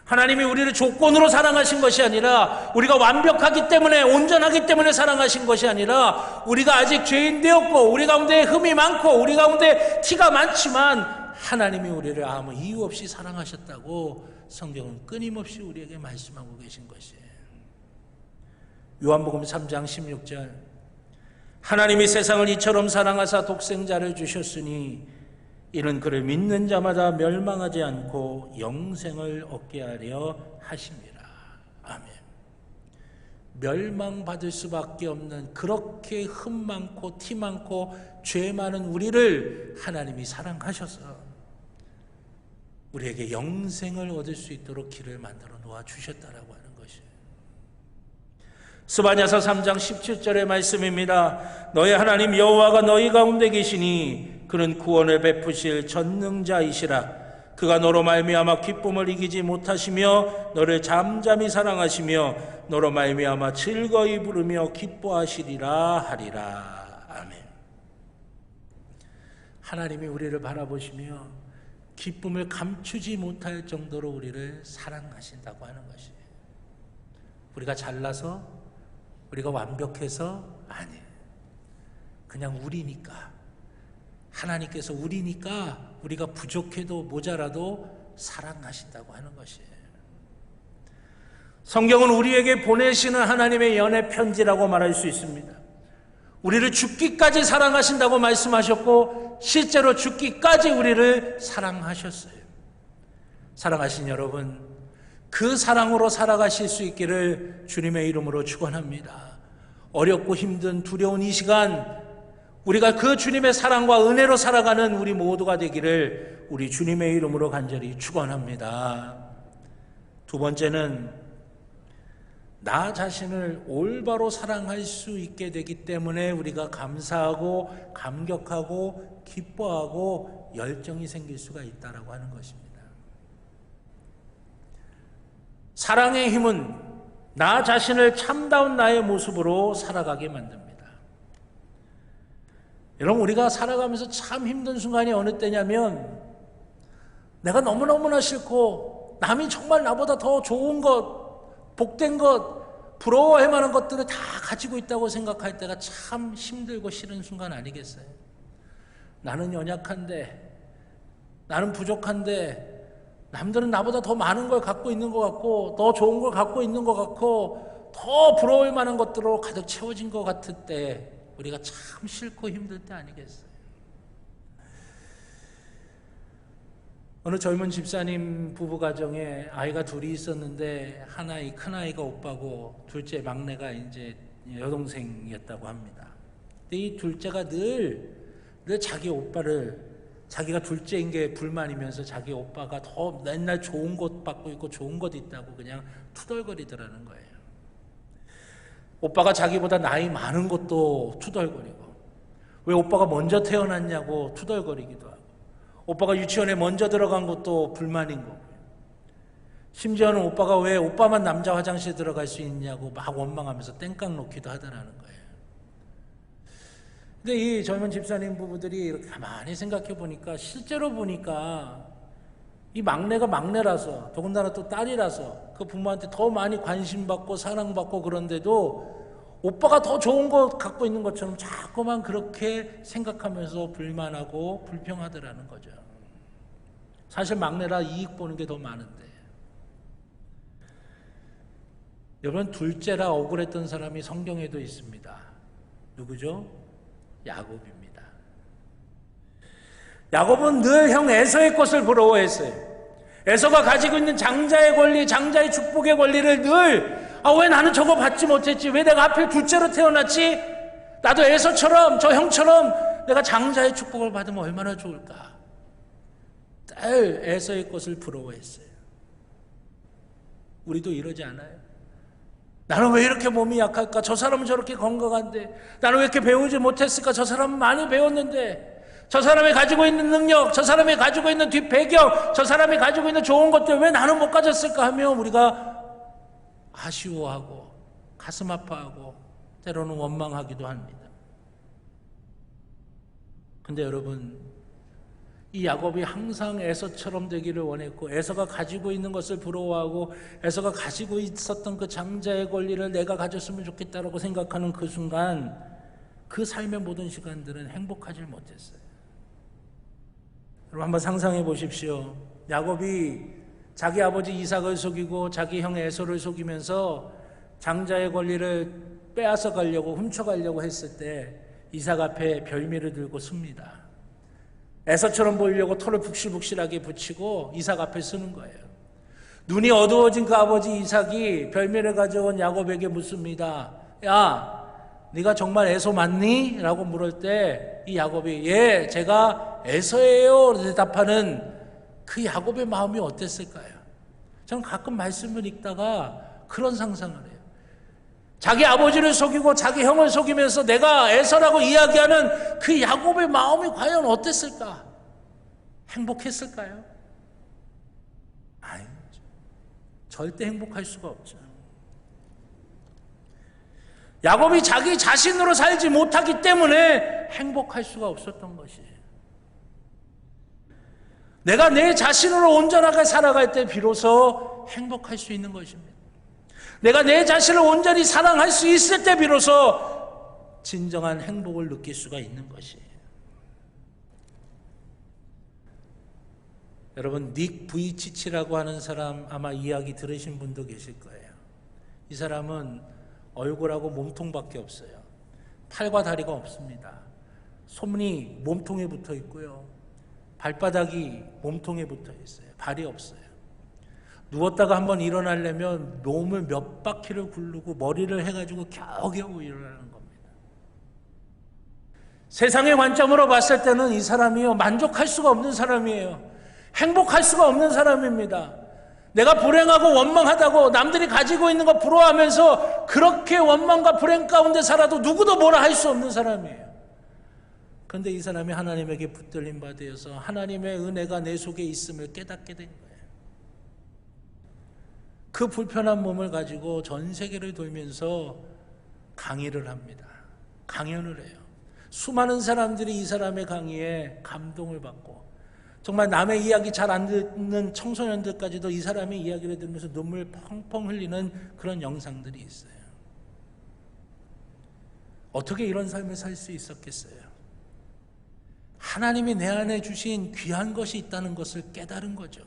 하나님이 우리를 조건으로 사랑하신 것이 아니라 우리가 완벽하기 때문에, 온전하기 때문에 사랑하신 것이 아니라 우리가 아직 죄인 되었고 우리 가운데 흠이 많고 우리 가운데 티가 많지만 하나님이 우리를 아무 이유 없이 사랑하셨다고 성경은 끊임없이 우리에게 말씀하고 계신 것이에요. 요한복음 3장 16절, 하나님이 세상을 이처럼 사랑하사 독생자를 주셨으니 이는 그를 믿는 자마다 멸망하지 않고 영생을 얻게 하려 하심이라. 아멘. 멸망받을 수밖에 없는 그렇게 흠 많고 티 많고 죄 많은 우리를 하나님이 사랑하셔서 우리에게 영생을 얻을 수 있도록 길을 만들어 놓아 주셨다라고 하는 것이에요. 스바냐서 3장 17절의 말씀입니다. 너희 하나님 여호와가 너희 가운데 계시니 그는 구원을 베푸실 전능자이시라. 그가 너로 말미암아 기쁨을 이기지 못하시며 너를 잠잠히 사랑하시며 너로 말미암아 즐거이 부르며 기뻐하시리라 하리라. 아멘. 하나님이 우리를 바라보시며 기쁨을 감추지 못할 정도로 우리를 사랑하신다고 하는 것이에요. 우리가 잘나서, 우리가 완벽해서 아니에요. 그냥 우리니까, 하나님께서 우리니까 우리가 부족해도 모자라도 사랑하신다고 하는 것이에요. 성경은 우리에게 보내시는 하나님의 연애 편지라고 말할 수 있습니다. 우리를 죽기까지 사랑하신다고 말씀하셨고 실제로 죽기까지 우리를 사랑하셨어요. 사랑하신 여러분, 그 사랑으로 살아가실 수 있기를 주님의 이름으로 축원합니다. 어렵고 힘든 두려운 이 시간 우리가 그 주님의 사랑과 은혜로 살아가는 우리 모두가 되기를 우리 주님의 이름으로 간절히 축원합니다. 두 번째는 나 자신을 올바로 사랑할 수 있게 되기 때문에 우리가 감사하고 감격하고 기뻐하고 열정이 생길 수가 있다라고 하는 것입니다. 사랑의 힘은 나 자신을 참다운 나의 모습으로 살아가게 만듭니다. 여러분, 우리가 살아가면서 참 힘든 순간이 어느 때냐면 내가 너무너무나 싫고 남이 정말 나보다 더 좋은 것, 복된 것, 부러워할 만한 것들을 다 가지고 있다고 생각할 때가 참 힘들고 싫은 순간 아니겠어요? 나는 연약한데, 나는 부족한데, 남들은 나보다 더 많은 걸 갖고 있는 것 같고 더 좋은 걸 갖고 있는 것 같고 더 부러울 만한 것들로 가득 채워진 것 같을 때 우리가 참 싫고 힘들 때 아니겠어요? 어느 젊은 집사님 부부 가정에 아이가 둘이 있었는데 큰 아이가 오빠고 둘째 막내가 이제 여동생이었다고 합니다. 근데 이 둘째가 늘 자기 오빠를, 자기가 둘째인 게 불만이면서 자기 오빠가 더 맨날 좋은 것 받고 있고 좋은 것 있다고 그냥 투덜거리더라는 거예요. 오빠가 자기보다 나이 많은 것도 투덜거리고, 왜 오빠가 먼저 태어났냐고 투덜거리기도 하고, 오빠가 유치원에 먼저 들어간 것도 불만인 거고요. 심지어는 오빠가 왜 오빠만 남자 화장실 들어갈 수 있냐고 막 원망하면서 땡깡 놓기도 하더라는 거예요. 근데 이 젊은 집사님 부부들이 이렇게 가만히 생각해 보니까, 실제로 보니까 이 막내가 막내라서, 더군다나 또 딸이라서 그 부모한테 더 많이 관심받고 사랑받고 그런데도 오빠가 더 좋은 거 갖고 있는 것처럼 자꾸만 그렇게 생각하면서 불만하고 불평하더라는 거죠. 사실 막내라 이익 보는 게 더 많은데. 여러분, 둘째라 억울했던 사람이 성경에도 있습니다. 누구죠? 야곱입니다. 야곱은 늘 형 에서의 것을 부러워했어요. 에서가 가지고 있는 장자의 권리, 장자의 축복의 권리를 늘 왜 나는 저거 받지 못했지? 왜 내가 하필 둘째로 태어났지? 나도 에서처럼 저 형처럼 내가 장자의 축복을 받으면 얼마나 좋을까? 늘 에서의 것을 부러워했어요. 우리도 이러지 않아요? 나는 왜 이렇게 몸이 약할까? 저 사람은 저렇게 건강한데 나는 왜 이렇게 배우지 못했을까? 저 사람은 많이 배웠는데 저 사람이 가지고 있는 능력, 저 사람이 가지고 있는 뒷배경, 저 사람이 가지고 있는 좋은 것들 왜 나는 못 가졌을까 하며 우리가 아쉬워하고 가슴 아파하고 때로는 원망하기도 합니다. 근데 여러분, 이 야곱이 항상 에서처럼 되기를 원했고 에서가 가지고 있는 것을 부러워하고 에서가 가지고 있었던 그 장자의 권리를 내가 가졌으면 좋겠다라고 생각하는 그 순간 그 삶의 모든 시간들은 행복하지 못했어요. 여러분 한번 상상해 보십시오. 야곱이 자기 아버지 이삭을 속이고 자기 형 에서를 속이면서 장자의 권리를 빼앗아 가려고 훔쳐가려고 했을 때 이삭 앞에 별미를 들고 씁니다. 에서처럼 보이려고 털을 북실북실하게 붙이고 이삭 앞에 쓰는 거예요. 눈이 어두워진 그 아버지 이삭이 별미를 가져온 야곱에게 묻습니다. 야, 네가 정말 에서 맞니? 라고 물을 때 이 야곱이 예, 제가 에서예요 대답하는 그 야곱의 마음이 어땠을까요? 저는 가끔 말씀을 읽다가 그런 상상을 해요. 자기 아버지를 속이고 자기 형을 속이면서 내가 에서라고 이야기하는 그 야곱의 마음이 과연 어땠을까? 행복했을까요? 아니, 절대 행복할 수가 없죠. 야곱이 자기 자신으로 살지 못하기 때문에 행복할 수가 없었던 것이에요. 내가 내 자신으로 온전하게 살아갈 때 비로소 행복할 수 있는 것입니다. 내가 내 자신을 온전히 사랑할 수 있을 때 비로소 진정한 행복을 느낄 수가 있는 것이에요. 여러분, 닉 부이치치라고 하는 사람 아마 이야기 들으신 분도 계실 거예요. 이 사람은 얼굴하고 몸통밖에 없어요. 팔과 다리가 없습니다. 손이 몸통에 붙어 있고요. 발바닥이 몸통에 붙어 있어요. 발이 없어요. 누웠다가 한번 일어나려면 몸을 몇 바퀴를 굴르고 머리를 해가지고 겨우겨우 일어나는 겁니다. 세상의 관점으로 봤을 때는 이 사람이요, 만족할 수가 없는 사람이에요. 행복할 수가 없는 사람입니다. 내가 불행하고 원망하다고 남들이 가지고 있는 거 부러워하면서 그렇게 원망과 불행 가운데 살아도 누구도 뭐라 할 수 없는 사람이에요. 그런데 이 사람이 하나님에게 붙들림 받아서 하나님의 은혜가 내 속에 있음을 깨닫게 된 거예요. 그 불편한 몸을 가지고 전 세계를 돌면서 강의를 합니다. 강연을 해요. 수많은 사람들이 이 사람의 강의에 감동을 받고 정말 남의 이야기 잘 안 듣는 청소년들까지도 이 사람의 이야기를 들으면서 눈물 펑펑 흘리는 그런 영상들이 있어요. 어떻게 이런 삶을 살 수 있었겠어요? 하나님이 내 안에 주신 귀한 것이 있다는 것을 깨달은 거죠.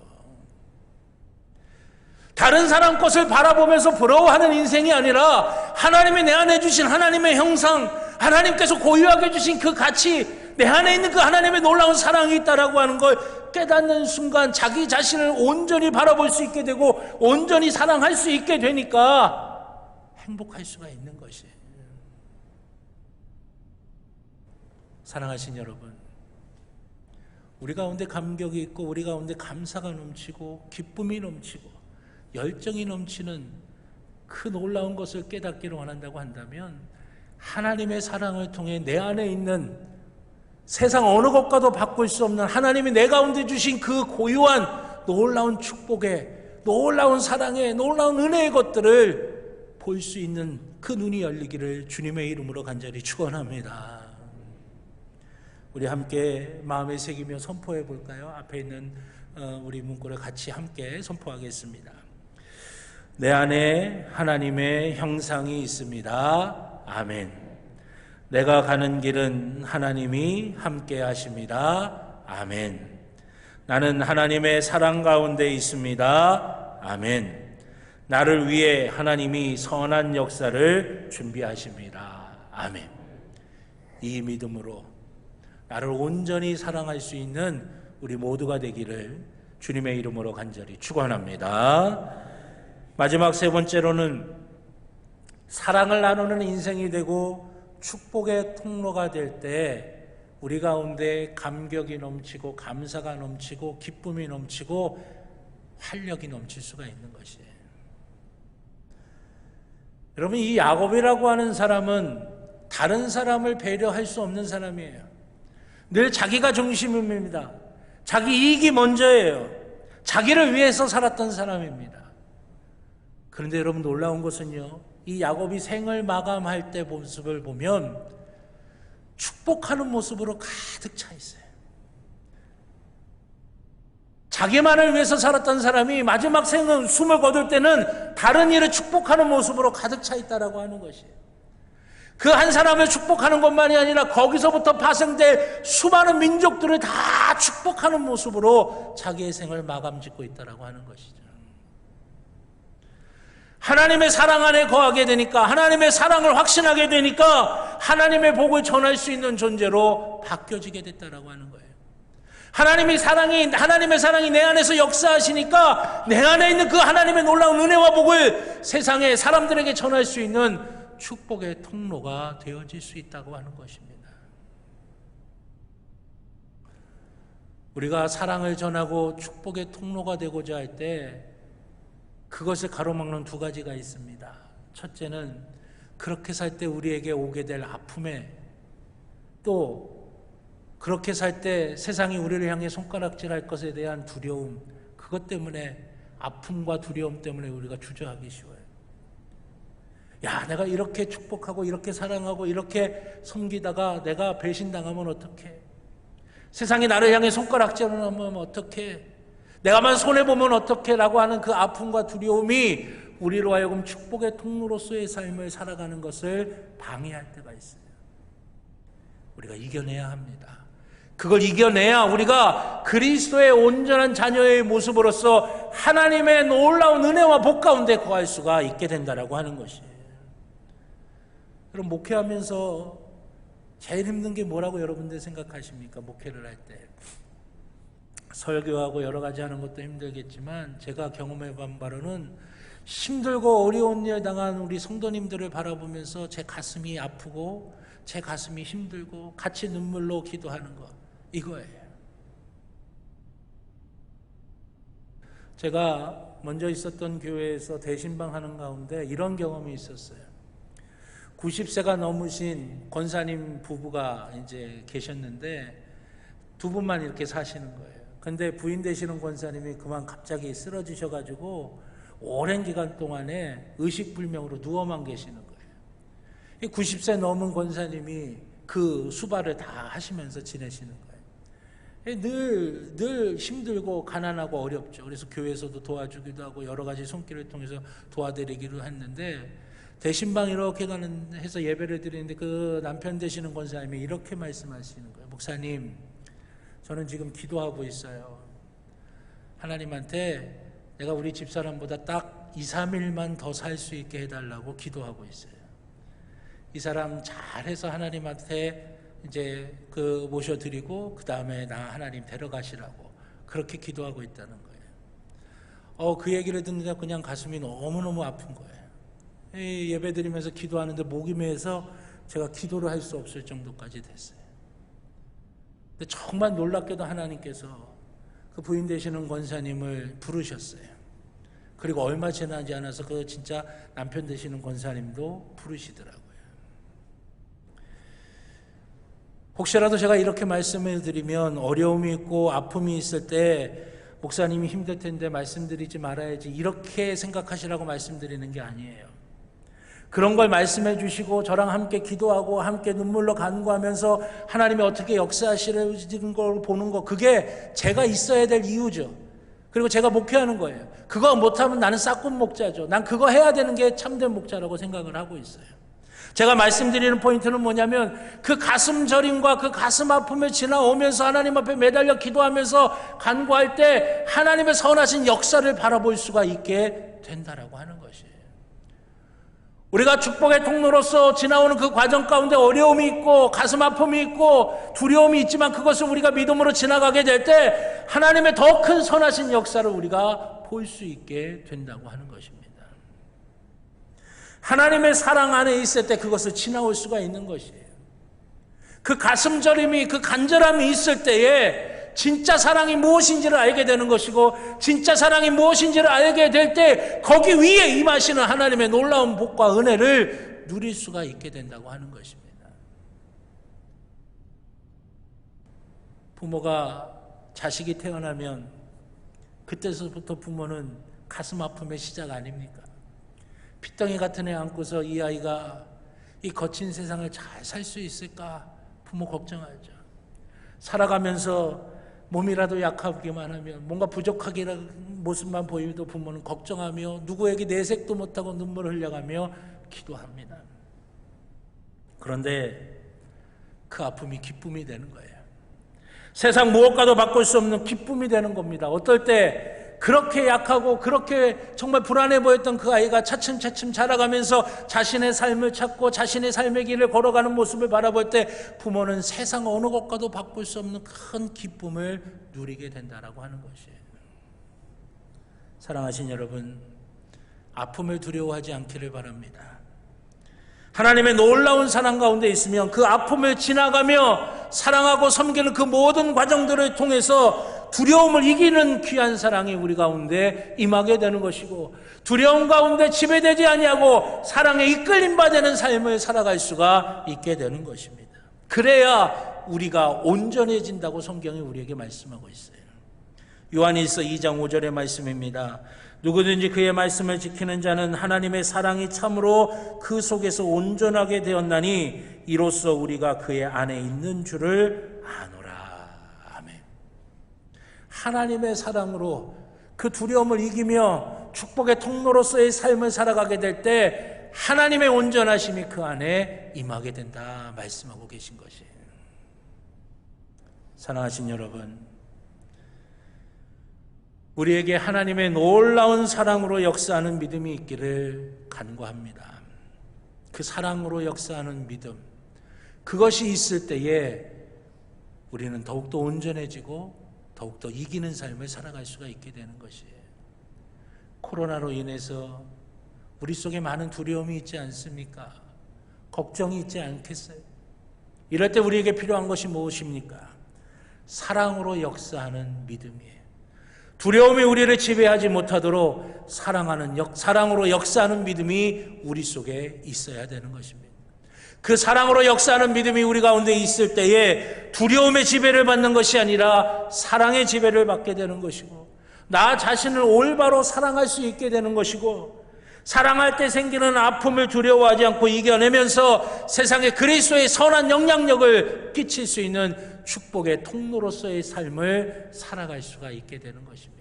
다른 사람 것을 바라보면서 부러워하는 인생이 아니라 하나님이 내 안에 주신 하나님의 형상, 하나님께서 고유하게 주신 그 가치, 내 안에 있는 그 하나님의 놀라운 사랑이 있다라고 하는 걸 깨닫는 순간 자기 자신을 온전히 바라볼 수 있게 되고 온전히 사랑할 수 있게 되니까 행복할 수가 있는 것이에요. 사랑하신 여러분, 우리 가운데 감격이 있고 우리 가운데 감사가 넘치고 기쁨이 넘치고 열정이 넘치는 그 놀라운 것을 깨닫기를 원한다고 한다면 하나님의 사랑을 통해 내 안에 있는 세상 어느 것과도 바꿀 수 없는 하나님이 내 가운데 주신 그 고유한 놀라운 축복의, 놀라운 사랑의, 놀라운 은혜의 것들을 볼 수 있는 그 눈이 열리기를 주님의 이름으로 간절히 축원합니다. 우리 함께 마음에 새기며 선포해 볼까요? 앞에 있는 우리 문구를 같이 함께 선포하겠습니다. 내 안에 하나님의 형상이 있습니다. 아멘. 내가 가는 길은 하나님이 함께 하십니다. 아멘. 나는 하나님의 사랑 가운데 있습니다. 아멘. 나를 위해 하나님이 선한 역사를 준비하십니다. 아멘. 이 믿음으로 나를 온전히 사랑할 수 있는 우리 모두가 되기를 주님의 이름으로 간절히 축원합니다. 마지막 세 번째로는 사랑을 나누는 인생이 되고 축복의 통로가 될 때 우리 가운데 감격이 넘치고 감사가 넘치고 기쁨이 넘치고 활력이 넘칠 수가 있는 것이에요. 여러분, 이 야곱이라고 하는 사람은 다른 사람을 배려할 수 없는 사람이에요. 늘 자기가 중심입니다. 자기 이익이 먼저예요. 자기를 위해서 살았던 사람입니다. 그런데 여러분, 놀라운 것은요, 이 야곱이 생을 마감할 때 모습을 보면 축복하는 모습으로 가득 차 있어요. 자기만을 위해서 살았던 사람이 마지막 생은 숨을 거둘 때는 다른 일을 축복하는 모습으로 가득 차 있다라고 하는 것이에요. 그 한 사람을 축복하는 것만이 아니라 거기서부터 파생될 수많은 민족들을 다 축복하는 모습으로 자기의 생을 마감 짓고 있다라고 하는 것이죠. 하나님의 사랑 안에 거하게 되니까, 하나님의 사랑을 확신하게 되니까 하나님의 복을 전할 수 있는 존재로 바뀌어지게 됐다라고 하는 거예요. 하나님의 사랑이 내 안에서 역사하시니까 내 안에 있는 그 하나님의 놀라운 은혜와 복을 세상에 사람들에게 전할 수 있는 축복의 통로가 되어질 수 있다고 하는 것입니다. 우리가 사랑을 전하고 축복의 통로가 되고자 할 때 그것을 가로막는 두 가지가 있습니다. 첫째는 그렇게 살 때 우리에게 오게 될 아픔에, 또 그렇게 살 때 세상이 우리를 향해 손가락질할 것에 대한 두려움, 그것 때문에, 아픔과 두려움 때문에 우리가 주저하기 쉬워요. 야, 내가 이렇게 축복하고 이렇게 사랑하고 이렇게 섬기다가 내가 배신당하면 어떡해? 세상이 나를 향해 손가락질을 하면 어떡해? 내가만 손해보면 어떡해? 라고 하는 그 아픔과 두려움이 우리로 하여금 축복의 통로로서의 삶을 살아가는 것을 방해할 때가 있어요. 우리가 이겨내야 합니다. 그걸 이겨내야 우리가 그리스도의 온전한 자녀의 모습으로서 하나님의 놀라운 은혜와 복 가운데 거할 수가 있게 된다라고 하는 것이에요. 그럼 목회하면서 제일 힘든 게 뭐라고 여러분들 생각하십니까? 목회를 할 때. 설교하고 여러 가지 하는 것도 힘들겠지만 제가 경험해 본 바로는 힘들고 어려운 일 당한 우리 성도님들을 바라보면서 제 가슴이 아프고 제 가슴이 힘들고 같이 눈물로 기도하는 것, 이거예요. 제가 먼저 있었던 교회에서 대신방 하는 가운데 이런 경험이 있었어요. 90세가 넘으신 권사님 부부가 이제 계셨는데 두 분만 이렇게 사시는 거예요. 근데 부인 되시는 권사님이 그만 갑자기 쓰러지셔가지고 오랜 기간 동안에 의식불명으로 누워만 계시는 거예요. 90세 넘은 권사님이 그 수발을 다 하시면서 지내시는 거예요. 늘 힘들고 가난하고 어렵죠. 그래서 교회에서도 도와주기도 하고 여러 가지 손길을 통해서 도와드리기도 했는데, 대신방 이렇게 해서 예배를 드리는데 그 남편 되시는 권사님이 이렇게 말씀하시는 거예요. 목사님, 저는 지금 기도하고 있어요. 하나님한테 내가 우리 집사람보다 딱 2, 3일만 더 살 수 있게 해달라고 기도하고 있어요. 이 사람 잘해서 하나님한테 이제 모셔드리고 그 다음에 나 하나님 데려가시라고 그렇게 기도하고 있다는 거예요. 그 얘기를 듣는데 그냥 가슴이 너무너무 아픈 거예요. 예배 드리면서 기도하는데 목이 메어서 제가 기도를 할 수 없을 정도까지 됐어요. 근데 정말 놀랍게도 하나님께서 그 부인 되시는 권사님을 부르셨어요. 그리고 얼마 지나지 않아서 그 진짜 남편 되시는 권사님도 부르시더라고요. 혹시라도 제가 이렇게 말씀을 드리면 어려움이 있고 아픔이 있을 때 목사님이 힘들 텐데 말씀드리지 말아야지 이렇게 생각하시라고 말씀드리는 게 아니에요. 그런 걸 말씀해 주시고 저랑 함께 기도하고 함께 눈물로 간구하면서 하나님이 어떻게 역사하시는 걸 보는 거, 그게 제가 있어야 될 이유죠. 그리고 제가 목회하는 거예요. 그거 못하면 나는 싹군 목자죠. 난 그거 해야 되는 게 참된 목자라고 생각을 하고 있어요. 제가 말씀드리는 포인트는 뭐냐면 그 가슴 저림과 그 가슴 아픔을 지나오면서 하나님 앞에 매달려 기도하면서 간구할 때 하나님의 선하신 역사를 바라볼 수가 있게 된다라고 하는 것이에요. 우리가 축복의 통로로서 지나오는 그 과정 가운데 어려움이 있고 가슴 아픔이 있고 두려움이 있지만 그것을 우리가 믿음으로 지나가게 될 때 하나님의 더 큰 선하신 역사를 우리가 볼 수 있게 된다고 하는 것입니다. 하나님의 사랑 안에 있을 때 그것을 지나올 수가 있는 것이에요. 그 가슴 저림이, 그 간절함이 있을 때에 진짜 사랑이 무엇인지를 알게 되는 것이고, 진짜 사랑이 무엇인지를 알게 될 때 거기 위에 임하시는 하나님의 놀라운 복과 은혜를 누릴 수가 있게 된다고 하는 것입니다. 부모가 자식이 태어나면 그때서부터 부모는 가슴 아픔의 시작 아닙니까? 핏덩이 같은 애 안고서 이 아이가 이 거친 세상을 잘 살 수 있을까 부모 걱정하죠. 살아가면서 몸이라도 약하기만 하면 뭔가 부족하기라는 모습만 보이도 부모는 걱정하며 누구에게 내색도 못하고 눈물을 흘려가며 기도합니다. 그런데 그 아픔이 기쁨이 되는 거예요. 세상 무엇과도 바꿀 수 없는 기쁨이 되는 겁니다. 어떨 때 그렇게 약하고 그렇게 정말 불안해 보였던 그 아이가 차츰차츰 자라가면서 자신의 삶을 찾고 자신의 삶의 길을 걸어가는 모습을 바라볼 때 부모는 세상 어느 것과도 바꿀 수 없는 큰 기쁨을 누리게 된다라고 하는 것이에요. 사랑하신 여러분, 아픔을 두려워하지 않기를 바랍니다. 하나님의 놀라운 사랑 가운데 있으면 그 아픔을 지나가며 사랑하고 섬기는 그 모든 과정들을 통해서 두려움을 이기는 귀한 사랑이 우리 가운데 임하게 되는 것이고, 두려움 가운데 지배되지 아니하고 사랑에 이끌림 받는 삶을 살아갈 수가 있게 되는 것입니다. 그래야 우리가 온전해진다고 성경이 우리에게 말씀하고 있어요. 요한일서 2장 5절의 말씀입니다. 누구든지 그의 말씀을 지키는 자는 하나님의 사랑이 참으로 그 속에서 온전하게 되었나니 이로써 우리가 그의 안에 있는 줄을 아노라. 아멘. 하나님의 사랑으로 그 두려움을 이기며 축복의 통로로서의 삶을 살아가게 될 때 하나님의 온전하심이 그 안에 임하게 된다 말씀하고 계신 것이에요. 사랑하신 여러분, 우리에게 하나님의 놀라운 사랑으로 역사하는 믿음이 있기를 간구합니다. 그 사랑으로 역사하는 믿음, 그것이 있을 때에 우리는 더욱더 온전해지고 더욱더 이기는 삶을 살아갈 수가 있게 되는 것이에요. 코로나로 인해서 우리 속에 많은 두려움이 있지 않습니까? 걱정이 있지 않겠어요? 이럴 때 우리에게 필요한 것이 무엇입니까? 사랑으로 역사하는 믿음이에요. 두려움이 우리를 지배하지 못하도록 사랑으로 역사하는 믿음이 우리 속에 있어야 되는 것입니다. 그 사랑으로 역사하는 믿음이 우리 가운데 있을 때에 두려움의 지배를 받는 것이 아니라 사랑의 지배를 받게 되는 것이고, 나 자신을 올바로 사랑할 수 있게 되는 것이고, 사랑할 때 생기는 아픔을 두려워하지 않고 이겨내면서 세상에 그리스도의 선한 영향력을 끼칠 수 있는 축복의 통로로서의 삶을 살아갈 수가 있게 되는 것입니다.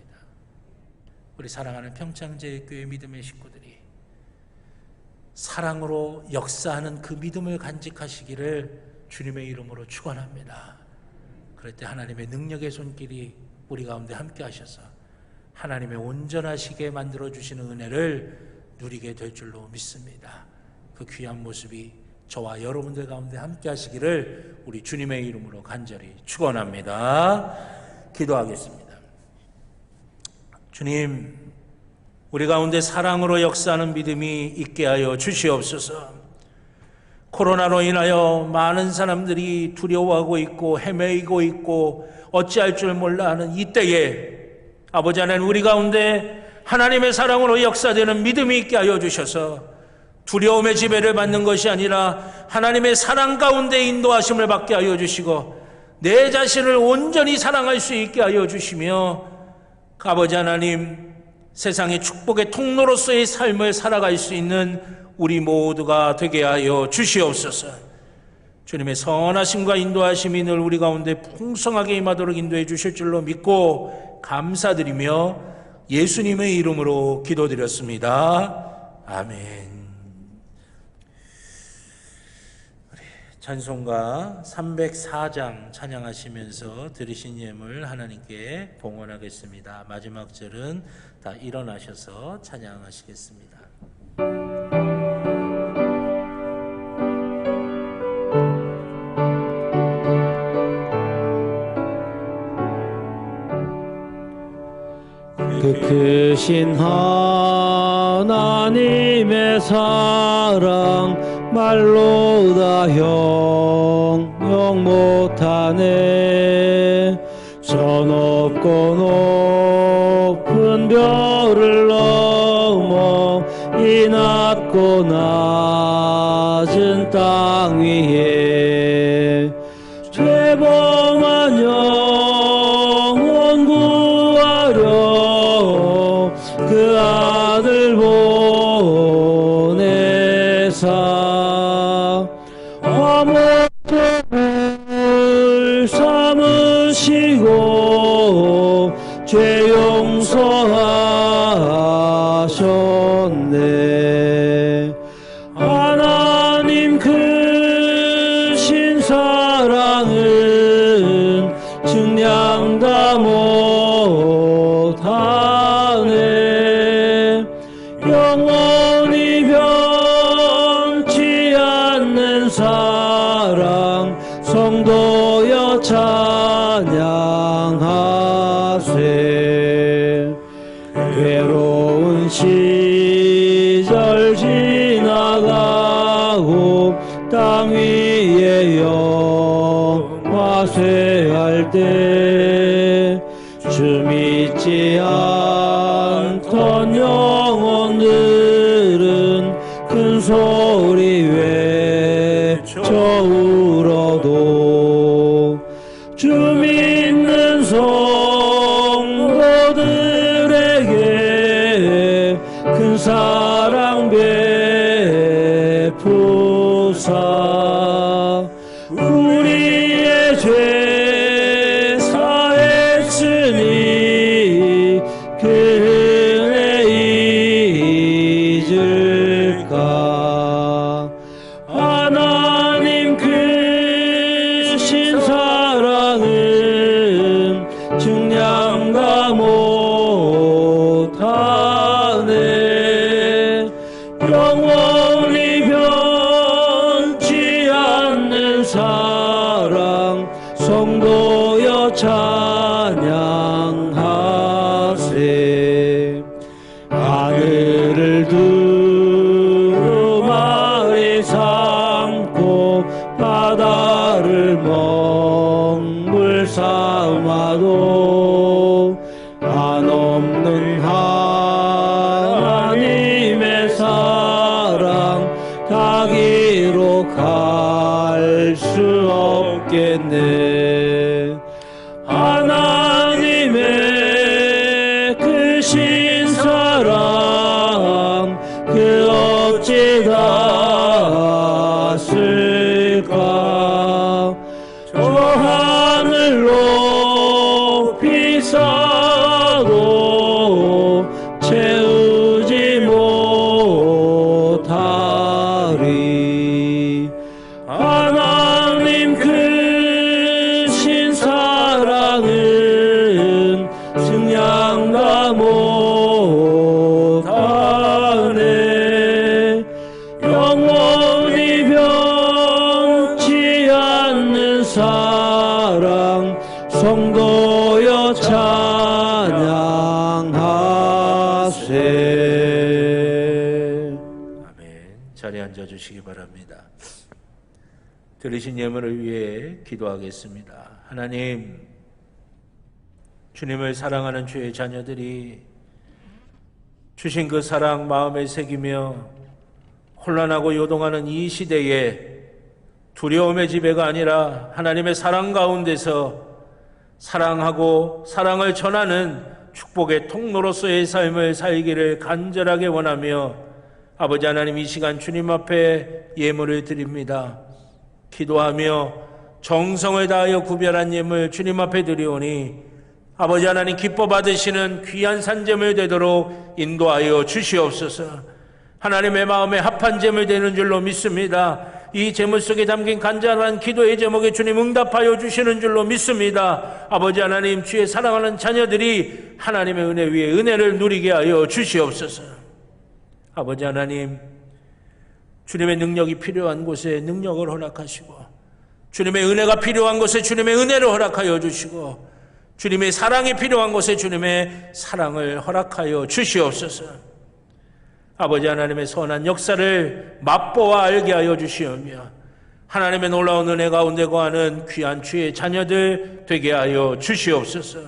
우리 사랑하는 평창제일교회 믿음의 식구들이 사랑으로 역사하는 그 믿음을 간직하시기를 주님의 이름으로 축원합니다. 그럴 때 하나님의 능력의 손길이 우리 가운데 함께 하셔서 하나님의 온전하시게 만들어주시는 은혜를 누리게 될 줄로 믿습니다. 그 귀한 모습이 저와 여러분들 가운데 함께 하시기를 우리 주님의 이름으로 간절히 축원합니다. 기도하겠습니다. 주님, 우리 가운데 사랑으로 역사하는 믿음이 있게 하여 주시옵소서. 코로나로 인하여 많은 사람들이 두려워하고 있고 헤매이고 있고 어찌할 줄 몰라 하는 이때에 아버지 하나님, 우리 가운데 하나님의 사랑으로 역사되는 믿음이 있게 하여 주셔서 두려움의 지배를 받는 것이 아니라 하나님의 사랑 가운데 인도하심을 받게 하여 주시고 내 자신을 온전히 사랑할 수 있게 하여 주시며 아버지 하나님, 세상의 축복의 통로로서의 삶을 살아갈 수 있는 우리 모두가 되게 하여 주시옵소서. 주님의 선하심과 인도하심이 늘 우리 가운데 풍성하게 임하도록 인도해 주실 줄로 믿고 감사드리며 예수님의 이름으로 기도드렸습니다. 아멘. 찬송가 304장 찬양하시면서 드리신 예물 하나님께 봉헌하겠습니다. 마지막 절은 다 일어나셔서 찬양하시겠습니다. 그 크신 하나님의 사랑 말로 다 형용 못하네. 저 높고 높은 별을 넘어 이 낮고 낮은 땅 위에 죄범한 영혼 구하려 그 아들 보내사 화목을 삼으시고 죄 용서하셨네. 하나님 크신 사랑은 증량 다 못하네. 영원히 변치 않는 사랑 성도여 찬양하세. 괴로운 시절 지나가고 땅 위에 영화 쇠할 때 주 믿지 않던 영혼들은 큰 소리 외쳐 울어도 주 믿는 성도들에게 큰 사랑 베푸사 우리의 죄 사했으니 그 은혜 잊을까. 하나님 크신 사랑은 증량 다 못하네. 영원히 변치 않는 사랑 성도여 찬양하세. 하늘을 두루마리 삼고 바다를 먹물 삼아도 한없는 하나님의 사랑 가기로 갈 수 없겠네. 하나님의 크신 사랑 그 어찌 닿았을까. 저 하늘 높이 쌓아도 채우지 못하리. 하나님 크신 사랑은 증량 다 못하네. 영원히 변치 않는 사랑 성도여 찬양하세. 아멘. 자리에 앉아주시기 바랍니다. 들으신 예물을 위해 기도하겠습니다. 하나님, 주님을 사랑하는 주의 자녀들이 주신 그 사랑 마음에 새기며 혼란하고 요동하는 이 시대에 두려움의 지배가 아니라 하나님의 사랑 가운데서 사랑하고 사랑을 전하는 축복의 통로로서의 삶을 살기를 간절하게 원하며 아버지 하나님, 이 시간 주님 앞에 예물을 드립니다. 기도하며 정성을 다하여 구별한 예물 주님 앞에 드리오니 아버지 하나님, 기뻐 받으시는 귀한 산재물 되도록 인도하여 주시옵소서. 하나님의 마음에 합한 제물 되는 줄로 믿습니다. 이 제물 속에 담긴 간절한 기도의 제목에 주님 응답하여 주시는 줄로 믿습니다. 아버지 하나님, 주의 사랑하는 자녀들이 하나님의 은혜 위에 은혜를 누리게 하여 주시옵소서. 아버지 하나님, 주님의 능력이 필요한 곳에 능력을 허락하시고 주님의 은혜가 필요한 곳에 주님의 은혜를 허락하여 주시고 주님의 사랑이 필요한 곳에 주님의 사랑을 허락하여 주시옵소서. 아버지 하나님의 선한 역사를 맛보아 알게 하여 주시오며 하나님의 놀라운 은혜 가운데 거하는 귀한 주의 자녀들 되게 하여 주시옵소서.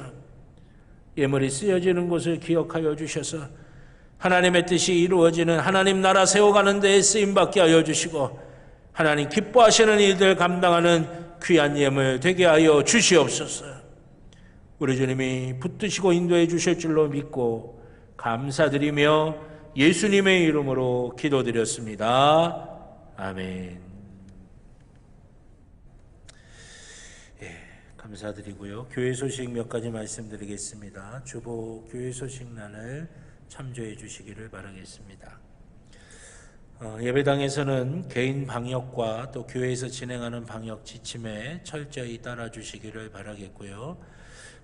예물이 쓰여지는 곳을 기억하여 주셔서 하나님의 뜻이 이루어지는 하나님 나라 세워가는 데에 쓰임받게 하여 주시고 하나님 기뻐하시는 일들 감당하는 귀한 예물 되게 하여 주시옵소서. 우리 주님이 붙드시고 인도해 주실 줄로 믿고 감사드리며 예수님의 이름으로 기도드렸습니다. 아멘. 감사드리고요. 교회 소식 몇 가지 말씀드리겠습니다. 주보 교회 소식란을 참조해 주시기를 바라겠습니다. 예배당에서는 개인 방역과 또 교회에서 진행하는 방역 지침에 철저히 따라 주시기를 바라겠고요.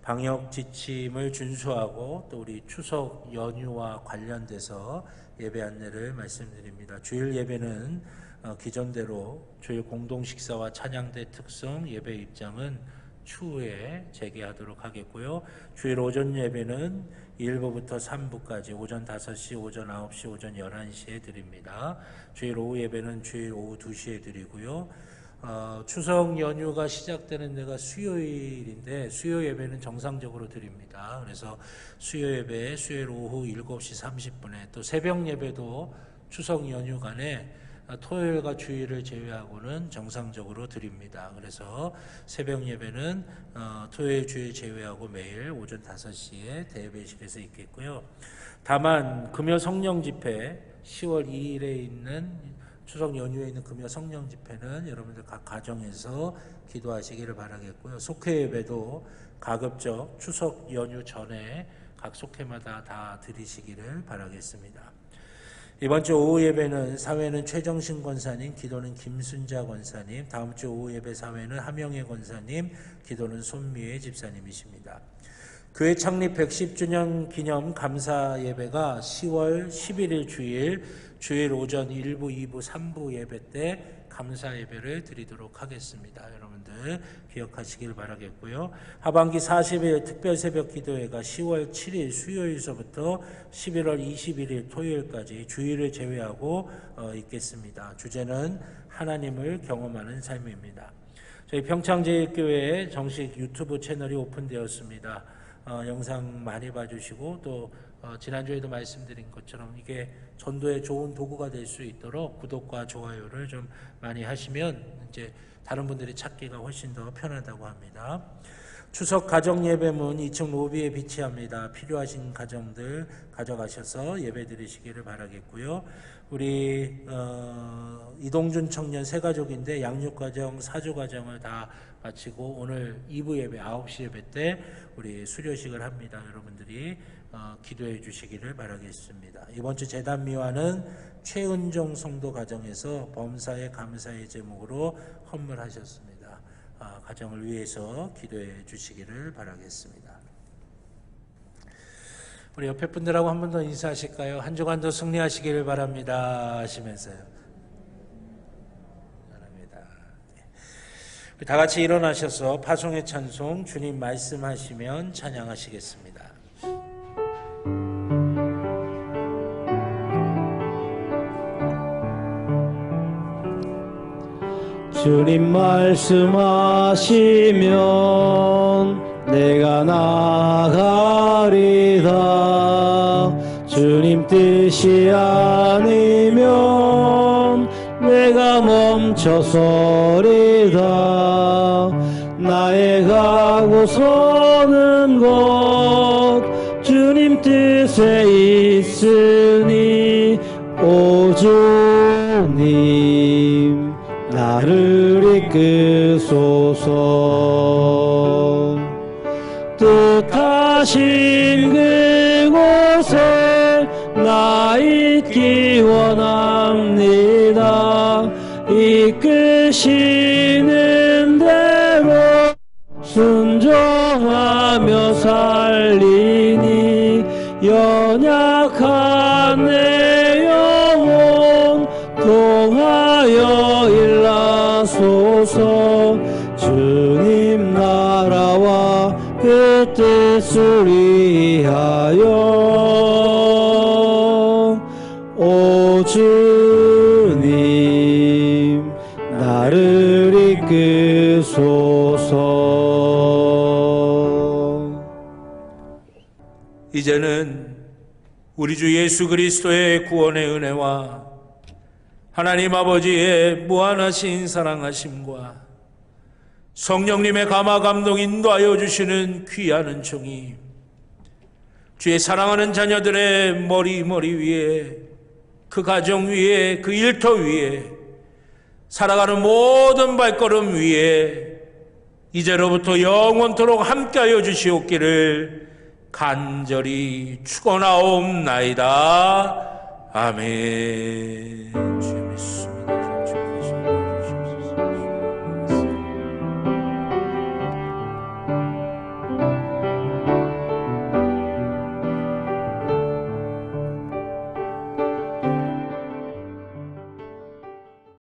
방역 지침을 준수하고 또 우리 추석 연휴와 관련돼서 예배 안내를 말씀드립니다. 주일 예배는 기존대로 주일 공동 식사와 찬양대 특성 예배 입장은 추후에 재개하도록 하겠고요. 주일 오전 예배는 1부부터 3부까지 오전 5시, 오전 9시, 오전 11시에 드립니다. 주일 오후 예배는 주일 오후 2시에 드리고요. 추석 연휴가 시작되는 데가 수요일인데 수요 예배는 정상적으로 드립니다. 그래서 수요 예배 수요일 오후 7시 30분에 또 새벽 예배도 추석 연휴간에 토요일과 주일을 제외하고는 정상적으로 드립니다. 그래서 새벽 예배는 토요일 주일 제외하고 매일 오전 5시에 대예배실에서 있겠고요. 다만 금요 성령 집회 10월 2일에 있는 추석 연휴에 있는 금요 성령 집회는 여러분들 각 가정에서 기도하시기를 바라겠고요. 속회 예배도 가급적 추석 연휴 전에 각 속회마다 다 드리시기를 바라겠습니다. 이번 주 오후 예배는 사회는 최정신 권사님, 기도는 김순자 권사님, 다음 주 오후 예배 사회는 함영애 권사님, 기도는 손미애 집사님이십니다. 교회 창립 110주년 기념 감사 예배가 10월 11일 주일 오전 1부, 2부, 3부 예배 때 감사 예배를 드리도록 하겠습니다. 여러분들 기억하시길 바라겠고요. 하반기 40일 특별 새벽 기도회가 10월 7일 수요일서부터 11월 21일 토요일까지 주일을 제외하고 있겠습니다. 주제는 하나님을 경험하는 삶입니다. 저희 평창제일교회 정식 유튜브 채널이 오픈되었습니다. 영상 많이 봐주시고 또 지난주에도 말씀드린 것처럼 이게 전도에 좋은 도구가 될 수 있도록 구독과 좋아요를 좀 많이 하시면 이제 다른 분들이 찾기가 훨씬 더 편하다고 합니다. 추석 가정 예배문 2층 로비에 비치합니다. 필요하신 가정들 가져가셔서 예배 드리시기를 바라겠고요. 우리 이동준 청년 세 가족인데 양육과정, 사주과정을 다 마치고 오늘 2부 예배 9시 예배 때 우리 수료식을 합니다. 여러분들이 기도해 주시기를 바라겠습니다. 이번 주 제단 미화는 최은종 성도 가정에서 범사의 감사의 제목으로 헌물하셨습니다. 가정을 위해서 기도해 주시기를 바라겠습니다. 우리 옆에 분들하고 한 번 더 인사하실까요? 한 주간도 승리하시기를 바랍니다 하시면서요. 바랍니다. 다 같이 일어나셔서 파송의 찬송 주님 말씀하시면 찬양하시겠습니다. 주님 말씀하시면 내가 나가리다. 주님 뜻이 아니면 내가 멈춰서리다. 나의 가고 서는 곳 주님 뜻에 있으니 오 주님 나를 이끄소서. 뜻하신 그곳에 나 있기 원합니다. 이끄시는 대로 순종하며 살리니 연약한 내 영혼 통하여 일나소서. 주님 나라와 그 뜻을 위하여 오 주님 나를 이끄소서. 이제는 우리 주 예수 그리스도의 구원의 은혜와 하나님 아버지의 무한하신 사랑하심과 성령님의 감화 감동 인도하여 주시는 귀한 은총이 주의 사랑하는 자녀들의 머리 위에, 그 가정 위에, 그 일터 위에, 살아가는 모든 발걸음 위에 이제로부터 영원토록 함께하여 주시옵기를 간절히 축원하옵나이다. 아멘.